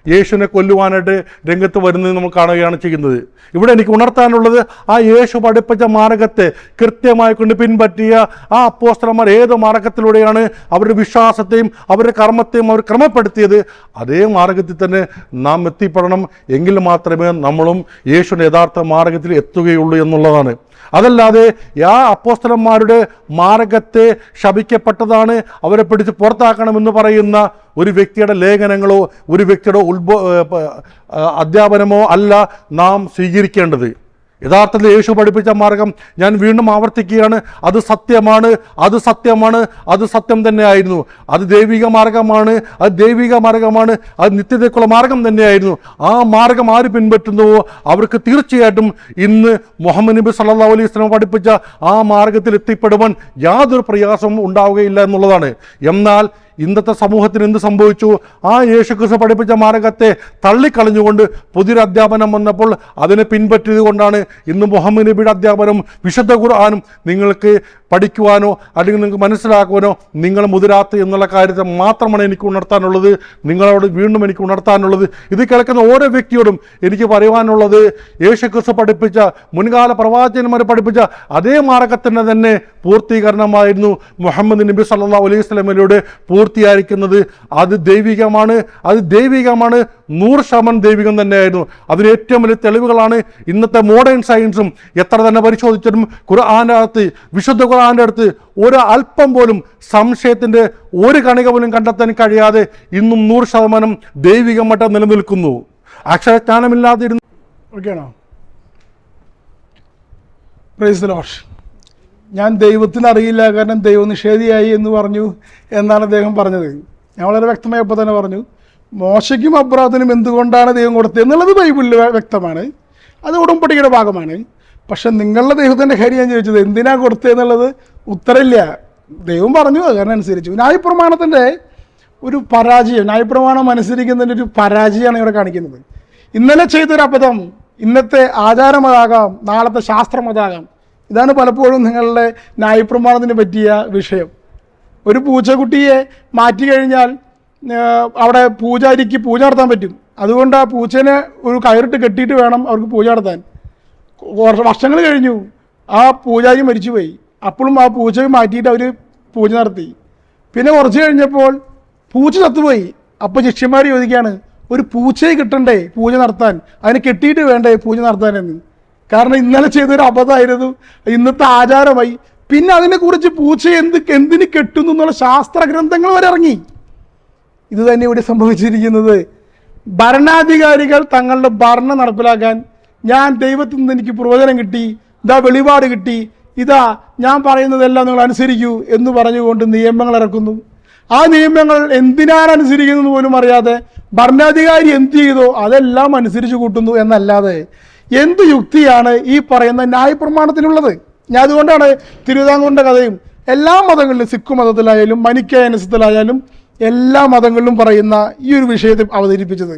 യേശുവിനെ കൊല്ലുവാനായിട്ട് രംഗത്ത് വരുന്നത് നമ്മൾ കാണുകയാണ് ചെയ്യുന്നത്. ഇവിടെ എനിക്ക് ഉണർത്താനുള്ളത്, ആ യേശു പഠിപ്പിച്ച മാർഗത്തെ കൃത്യമായി കൊണ്ട് പിൻപറ്റിയ ആ അപ്പോസ്തലന്മാർ ഏത് മാർഗത്തിലൂടെയാണ് അവരുടെ വിശ്വാസത്തെയും അവരുടെ കർമ്മത്തെയും അവർ ക്രമപ്പെടുത്തിയത്, അതേ മാർഗത്തിൽ തന്നെ നാം എത്തിപ്പെടണം. എങ്കിൽ മാത്രമേ നമ്മളും യേശുവിൻ്റെ യഥാർത്ഥ മാർഗത്തിൽ എത്തുകയുള്ളൂ എന്നുള്ളതാണ്. അതല്ലാതെ അപ്പോസ്തലന്മാരുടെ മാർഗത്തെ ശപിക്കപ്പെട്ടതാണ്, അവരെ പിടിച്ച് പുറത്താക്കണമെന്ന് പറയുന്ന ഒരു വ്യക്തിയുടെ ലേഖനങ്ങളോ ഒരു വ്യക്തിയുടെ അധ്യാപനമോ അല്ല നാം സ്വീകരിക്കേണ്ടത്. യഥാർത്ഥത്തിൽ യേശു പഠിപ്പിച്ച മാർഗം, ഞാൻ വീണ്ടും ആവർത്തിക്കുകയാണ്, അത് സത്യമാണ്, അത് സത്യമാണ്, അത് സത്യം തന്നെയായിരുന്നു. അത് ദൈവിക മാർഗമാണ്, അത് ദൈവിക മാർഗമാണ്, അത് നിത്യതയ്ക്കുള്ള മാർഗം തന്നെയായിരുന്നു. ആ മാർഗം ആര് പിൻപറ്റുന്നുവോ അവർക്ക് തീർച്ചയായിട്ടും ഇന്ന് മുഹമ്മദ് നബി സല്ലല്ലാഹു അലൈഹി വസല്ലം പഠിപ്പിച്ച ആ മാർഗത്തിൽ എത്തിപ്പെടുവാൻ യാതൊരു പ്രയാസവും ഉണ്ടാവുകയില്ല എന്നുള്ളതാണ്. എന്നാൽ ഇന്നത്തെ സമൂഹത്തിന് എന്ത് സംഭവിച്ചു? ആ യേശുക്രിസ്തു പഠിപ്പിച്ച മാർഗത്തെ തള്ളിക്കളഞ്ഞുകൊണ്ട് പുതിയൊരു അധ്യാപനം വന്നപ്പോൾ അതിനെ പിൻപറ്റിയത് കൊണ്ടാണ് ഇന്ന് മുഹമ്മദ് നബിയുടെ അധ്യാപനം വിശുദ്ധ ഖുർആനും നിങ്ങൾക്ക് പഠിക്കുവാനോ അല്ലെങ്കിൽ നിങ്ങൾക്ക് മനസ്സിലാക്കുവാനോ നിങ്ങൾ മുതിരാത്ത എന്നുള്ള കാര്യത്തെ മാത്രമാണ് എനിക്ക് ഉണർത്താനുള്ളത്. നിങ്ങളോട് വീണ്ടും എനിക്ക് ഉണർത്താനുള്ളത്, ഇത് കേൾക്കുന്ന ഓരോ വ്യക്തിയോടും എനിക്ക് പറയുവാനുള്ളത്, യേശുക്രിസ്തു പഠിപ്പിച്ച, മുൻകാല പ്രവാചകന്മാർ പഠിപ്പിച്ച അതേ മാർഗത്തിൻ്റെ തന്നെ പൂർത്തീകരണമായിരുന്നു മുഹമ്മദ് നബി സല്ലല്ലാഹു അലൈഹി വസല്ലമയിലൂടെ പൂർത്തിയായിരിക്കുന്നത്. അത് ദൈവികമാണ്, അത് ദൈവികമാണ്, 100% ദൈവികം തന്നെയായിരുന്നു. അതിന് ഏറ്റവും വലിയ തെളിവുകളാണ് ഇന്നത്തെ മോഡേൺ സയൻസും. എത്ര തന്നെ പരിശോധിച്ചിട്ടും ഖുർആന്റെ അകത്ത്, വിശുദ്ധ ഖുർആന്റെ അടുത്ത് ഒരു അല്പം പോലും സംശയത്തിൻ്റെ ഒരു കണിക പോലും കണ്ടെത്താൻ കഴിയാതെ ഇന്നും 100% ദൈവികമായിട്ട് നിലനിൽക്കുന്നു. അക്ഷരജ്ഞാനമില്ലാതിരുന്നു. ഓക്കെയാണോ? Praise the Lord. ഞാൻ ദൈവത്തിന് അറിയില്ല, കാരണം ദൈവനിഷേധിയായി എന്ന് പറഞ്ഞു എന്നാണ് അദ്ദേഹം പറഞ്ഞത്. ഞാൻ വളരെ വ്യക്തമായപ്പോൾ തന്നെ പറഞ്ഞു, മോശയ്ക്കും അബ്രാഹത്തിനും എന്തുകൊണ്ടാണ് ദൈവം കൊടുത്തത് എന്നുള്ളത് ബൈബിളിൽ വ്യക്തമാണ്, അത് ഉടമ്പടിയുടെ ഭാഗമാണ്. പക്ഷെ നിങ്ങളുടെ ദൈവത്തിൻ്റെ കാര്യം ഞാൻ ചോദിച്ചത് എന്തിനാണ് കൊടുത്തതെന്നുള്ളത് ഉത്തരമില്ല. ദൈവം പറഞ്ഞു, അത് കാരണം അനുസരിച്ചു. ന്യായപ്രമാണത്തിൻ്റെ ഒരു പരാജയം, ന്യായപ്രമാണം അനുസരിക്കുന്നതിൻ്റെ ഒരു പരാജയമാണ് ഇവിടെ കാണിക്കുന്നത്. ഇന്നലെ ചെയ്തൊരു അബദ്ധം ഇന്നത്തെ ആചാരമതാകാം, നാളത്തെ ശാസ്ത്രമതാകാം. ഇതാണ് പലപ്പോഴും നിങ്ങളുടെ ന്യായപ്രമാണത്തിന് പറ്റിയ വിഷയം. ഒരു പൂച്ചക്കുട്ടിയെ മാറ്റി കഴിഞ്ഞാൽ അവിടെ പൂജാരിക്ക് പൂജ നടത്താൻ പറ്റും. അതുകൊണ്ട് ആ പൂച്ചനെ ഒരു കയറിട്ട് കെട്ടിയിട്ട് വേണം അവർക്ക് പൂജ നടത്താൻ. വർഷങ്ങൾ കഴിഞ്ഞു, ആ പൂജാരി മരിച്ചുപോയി. അപ്പോഴും ആ പൂച്ചയെ മാറ്റിയിട്ട് അവർ പൂജ നടത്തി. പിന്നെ കുറച്ച് കഴിഞ്ഞപ്പോൾ പൂച്ച ചത്തുപോയി. അപ്പോൾ ശിഷ്യന്മാർ ചോദിക്കുകയാണ്, ഒരു പൂച്ചയെ കിട്ടണ്ടേ പൂജ നടത്താൻ, അതിനെ കെട്ടിയിട്ട് വേണ്ടേ പൂജ നടത്താനെന്ന്. കാരണം ഇന്നലെ ചെയ്തൊരു അബദ്ധമായിരുന്നു, ഇന്നത്തെ ആചാരമായി. പിന്നെ അതിനെക്കുറിച്ച് പൂച്ചയെ എന്തിന് കെട്ടുന്നു എന്നുള്ള ശാസ്ത്ര ഗ്രന്ഥങ്ങൾ വരെ ഇറങ്ങി. ഇത് തന്നെ ഇവിടെ സംഭവിച്ചിരിക്കുന്നത്. ഭരണാധികാരികൾ തങ്ങളുടെ ഭരണം നടപ്പിലാക്കാൻ, ഞാൻ ദൈവത്തിൽ നിന്ന് എനിക്ക് പ്രവചനം കിട്ടി, ഇതാ വെളിപാട് കിട്ടി, ഇതാ ഞാൻ പറയുന്നതെല്ലാം നിങ്ങൾ അനുസരിക്കൂ എന്ന് പറഞ്ഞുകൊണ്ട് നിയമങ്ങൾ ഇറക്കുന്നു. ആ നിയമങ്ങൾ എന്തിനാണ് അനുസരിക്കുന്നത് പോലും അറിയാതെ ഭരണാധികാരി എന്ത് ചെയ്തോ അതെല്ലാം അനുസരിച്ച് കൂട്ടുന്നു എന്നല്ലാതെ എന്ത് യുക്തിയാണ് ഈ പറയുന്ന ന്യായപ്രമാണത്തിനുള്ളത്? ഞാൻ അതുകൊണ്ടാണ് തിരുവിതാംകൂറിൻ്റെ കഥയും എല്ലാ മതങ്ങളിലും, സിഖ് മതത്തിലായാലും മനിക്കയനസത്തിലായാലും എല്ലാ മതങ്ങളിലും പറയുന്ന ഈ ഒരു വിഷയത്തെ അവതരിപ്പിച്ചത്.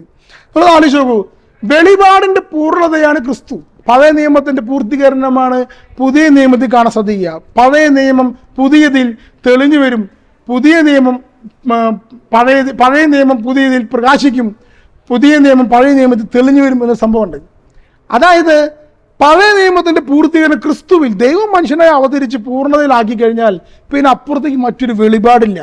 നിങ്ങൾ ആലോചിച്ച് നോക്കൂ, വെളിപാടിൻ്റെ പൂർണ്ണതയാണ് ക്രിസ്തു. പഴയ നിയമത്തിൻ്റെ പൂർത്തീകരണമാണ് പുതിയ നിയമത്തിൽ കാണാൻ സാധിക്കുക. പഴയ നിയമം പുതിയതിൽ തെളിഞ്ഞു വരും, പുതിയ നിയമം പഴയ നിയമം പുതിയതിൽ പ്രകാശിക്കും, പുതിയ നിയമം പഴയ നിയമത്തിൽ തെളിഞ്ഞു വരും എന്ന സംഭവമുണ്ട്. അതായത് പഴയ നിയമത്തിൻ്റെ പൂർത്തീകരണം ക്രിസ്തുവിൽ ദൈവം മനുഷ്യനെ അവതരിച്ച് പൂർണ്ണതയിലാക്കി കഴിഞ്ഞാൽ പിന്നെ അപ്പുറത്തേക്ക് മറ്റൊരു വെളിപാടില്ല.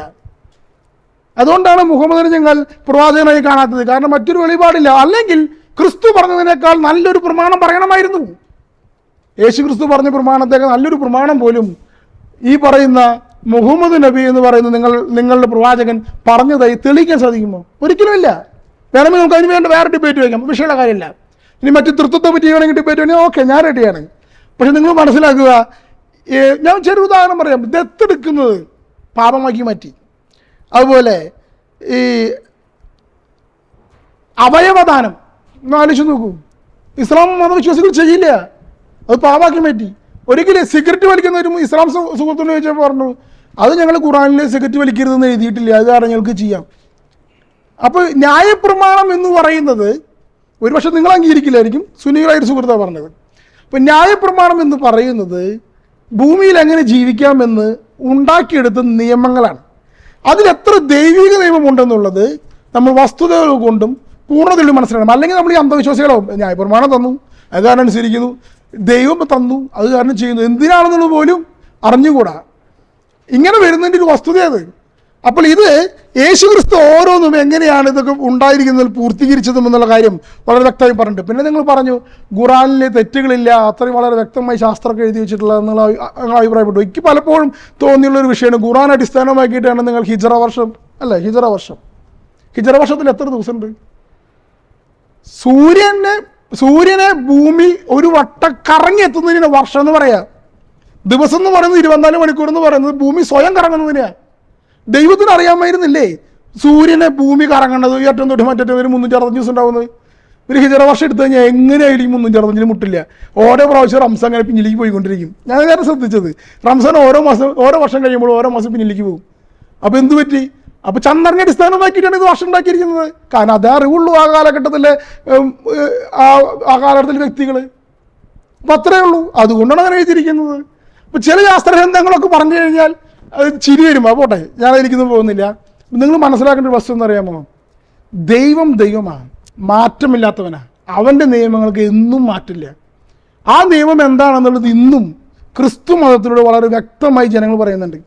അതുകൊണ്ടാണ് മുഹമ്മദിനെ ഞങ്ങൾ പ്രവാചകനായി കാണാത്തത്, കാരണം മറ്റൊരു വെളിപാടില്ല. അല്ലെങ്കിൽ ക്രിസ്തു പറഞ്ഞതിനേക്കാൾ നല്ലൊരു പ്രമാണം പറയണമായിരുന്നു. യേശു ക്രിസ്തു പറഞ്ഞ പ്രമാണത്തേക്കാൾ നല്ലൊരു പ്രമാണം പോലും ഈ പറയുന്ന മുഹമ്മദ് നബി എന്ന് പറയുന്ന നിങ്ങളുടെ പ്രവാചകൻ പറഞ്ഞതായി തെളിയിക്കാൻ സാധിക്കുമോ? ഒരിക്കലുമില്ല. വേണമെങ്കിൽ നമുക്ക് അതിന് വേണ്ട വേറെ ഡിബേറ്റ് വയ്ക്കാം, വിഷയമുള്ള കാര്യമില്ല. ഇനി മറ്റു തൃത്വത്തെ പറ്റി വേണമെങ്കിൽ ഡിബേറ്റ് വേണമെങ്കിൽ ഓക്കെ, ഞാൻ റെഡിയാണ്. പക്ഷെ നിങ്ങൾ മനസ്സിലാക്കുക, ഞാൻ ചെറിയ ഉദാഹരണം പറയാം. ദത്തെടുക്കുന്നത് പാപമാക്കി മാറ്റി. അതുപോലെ ഈ അവയവദാനം ആലോചിച്ച് നോക്കൂ, ഇസ്ലാം മതവിശ്വാസികൾ ചെയ്യില്ല, അത് പാപമാക്കി മാറ്റി. ഒരിക്കലും സിഗരറ്റ് വലിക്കുന്ന ഒരു ഇസ്ലാം സുഹൃത്തുക്കൾ ചോദിച്ചപ്പോൾ പറഞ്ഞു, അത് ഞങ്ങൾ ഖുറാനിൽ സിഗരറ്റ് വലിക്കരുതെന്ന് എഴുതിയിട്ടില്ല, അത് കാരണം ഞങ്ങൾക്ക് ചെയ്യാം. അപ്പോൾ ന്യായപ്രമാണം എന്ന് പറയുന്നത് ഒരുപക്ഷെ നിങ്ങൾ അംഗീകരിക്കില്ലായിരിക്കും, സുന്നികളായിട്ട് സുഹൃത്താണ് പറഞ്ഞത്. അപ്പോൾ ന്യായപ്രമാണം എന്ന് പറയുന്നത് ഭൂമിയിൽ എങ്ങനെ ജീവിക്കാമെന്ന് ഉണ്ടാക്കിയെടുത്ത നിയമങ്ങളാണ്. അതിലെത്ര ദൈവിക നിയമമുണ്ടെന്നുള്ളത് നമ്മൾ വസ്തുതകൾ കൊണ്ടും പൂർണ്ണതയിലും മനസ്സിലാക്കണം. അല്ലെങ്കിൽ നമ്മൾ ഈ അന്ധവിശ്വാസികളാവും, ന്യായപ്രമാണം തന്നു അത് കാരണം അനുസരിക്കുന്നു, ദൈവം തന്നു അത് കാരണം ചെയ്യുന്നു, എന്തിനാണെന്നുള്ളത് പോലും അറിഞ്ഞുകൂടാ. ഇങ്ങനെ വരുന്നതിൻ്റെ ഒരു വസ്തുത അത്. അപ്പോൾ ഇത് യേശുക്രിസ്തു ഓരോന്നും എങ്ങനെയാണ് ഇതൊക്കെ ഉണ്ടായിരിക്കുന്നതിൽ പൂർത്തീകരിച്ചതും എന്നുള്ള കാര്യം വളരെ വ്യക്തമായി പറഞ്ഞിട്ടുണ്ട്. പിന്നെ നിങ്ങൾ പറഞ്ഞു ഖുറാനിൽ തെറ്റുകളില്ല, അത്രയും വളരെ വ്യക്തമായി ശാസ്ത്രമൊക്കെ എഴുതി വെച്ചിട്ടുള്ള എന്നുള്ള അഭിപ്രായപ്പെട്ടു. എനിക്ക് പലപ്പോഴും തോന്നിയുള്ളൊരു വിഷയമാണ് ഖുറാൻ അടിസ്ഥാനമാക്കിയിട്ടാണ് നിങ്ങൾ ഹിജറ വർഷം അല്ലേ, ഹിജറ വർഷത്തിൽ എത്ര ദിവസമുണ്ട്? സൂര്യനെ ഭൂമി ഒരു വട്ടം കറങ്ങി എത്തുന്നതിന് വർഷം എന്ന് പറയാം. ദിവസം എന്ന് പറയുന്നത് 24 മണിക്കൂർ എന്ന് പറയുന്നത് ഭൂമി സ്വയം കറങ്ങുന്നതിനെയാണ്. ദൈവത്തിന് അറിയാമായിരുന്നില്ലേ സൂര്യനെ ഭൂമി കറങ്ങേണ്ടത് ഈ അറ്റം തൊട്ട് മറ്റേ ഒരു 365 ദിവസം ഉണ്ടാവുന്നത്? ഒരു ഹിജറ വർഷം എടുത്തു കഴിഞ്ഞാൽ എങ്ങനെയായിരിക്കും 365 മുട്ടില്ല. ഓരോ പ്രാവശ്യം റംസാൻ അങ്ങനെ പിന്നിലേക്ക് പോയിക്കൊണ്ടിരിക്കും. ഞാൻ നേരെ ശ്രദ്ധിച്ചത് റംസാൻ ഓരോ വർഷം കഴിയുമ്പോൾ ഓരോ മാസം പിന്നിലേക്ക് പോകും. അപ്പോൾ എന്ത് പറ്റി? അപ്പോൾ ചന്ദ്രനെ അടിസ്ഥാനമാക്കിയിട്ടാണ് ഇത് വർഷം ഉണ്ടാക്കിയിരിക്കുന്നത്. കാരണം അതേ അറിവുള്ളൂ ആ കാലഘട്ടത്തിലെ ആ കാലഘട്ടത്തിലെ വ്യക്തികൾ. അപ്പം അത്രയേ ഉള്ളൂ. അതുകൊണ്ടാണ് അങ്ങനെ എഴുതിയിരിക്കുന്നത്. അപ്പോൾ ചില ശാസ്ത്രഗ്രന്ഥങ്ങളൊക്കെ പറഞ്ഞു കഴിഞ്ഞാൽ അത് ചിരി വരും. പോട്ടെ, ഞാൻ അതിലേക്കൊന്നും പോകുന്നില്ല. നിങ്ങൾ മനസ്സിലാക്കേണ്ട ഒരു വസ്തു എന്നറിയാമോ? ദൈവമാണ്, മാറ്റമില്ലാത്തവനാണ്. അവൻ്റെ നിയമങ്ങൾക്ക് എന്നും മാറ്റില്ല. ആ നിയമം എന്താണെന്നുള്ളത് ഇന്നും ക്രിസ്തു മതത്തിലൂടെ വളരെ വ്യക്തമായി ജനങ്ങൾ പറയുന്നുണ്ട്.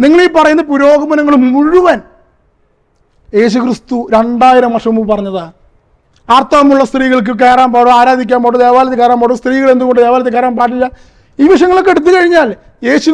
നിങ്ങൾ ഈ പറയുന്ന പുരോഗമനങ്ങൾ മുഴുവൻ യേശുക്രിസ്തു 2000 വർഷം മുമ്പ് പറഞ്ഞതാ. ആർത്തവമുള്ള സ്ത്രീകൾക്ക് കയറാൻ പാടും, ആരാധിക്കാൻ പാടും, ദേവാലയത്തിൽ കയറാൻ പാടും, സ്ത്രീകൾ എന്തുകൊണ്ട് ദേവാലയത്തിൽ കയറാൻ പാടില്ല, ഈ വിഷയങ്ങളൊക്കെ എടുത്തു കഴിഞ്ഞാൽ യേശു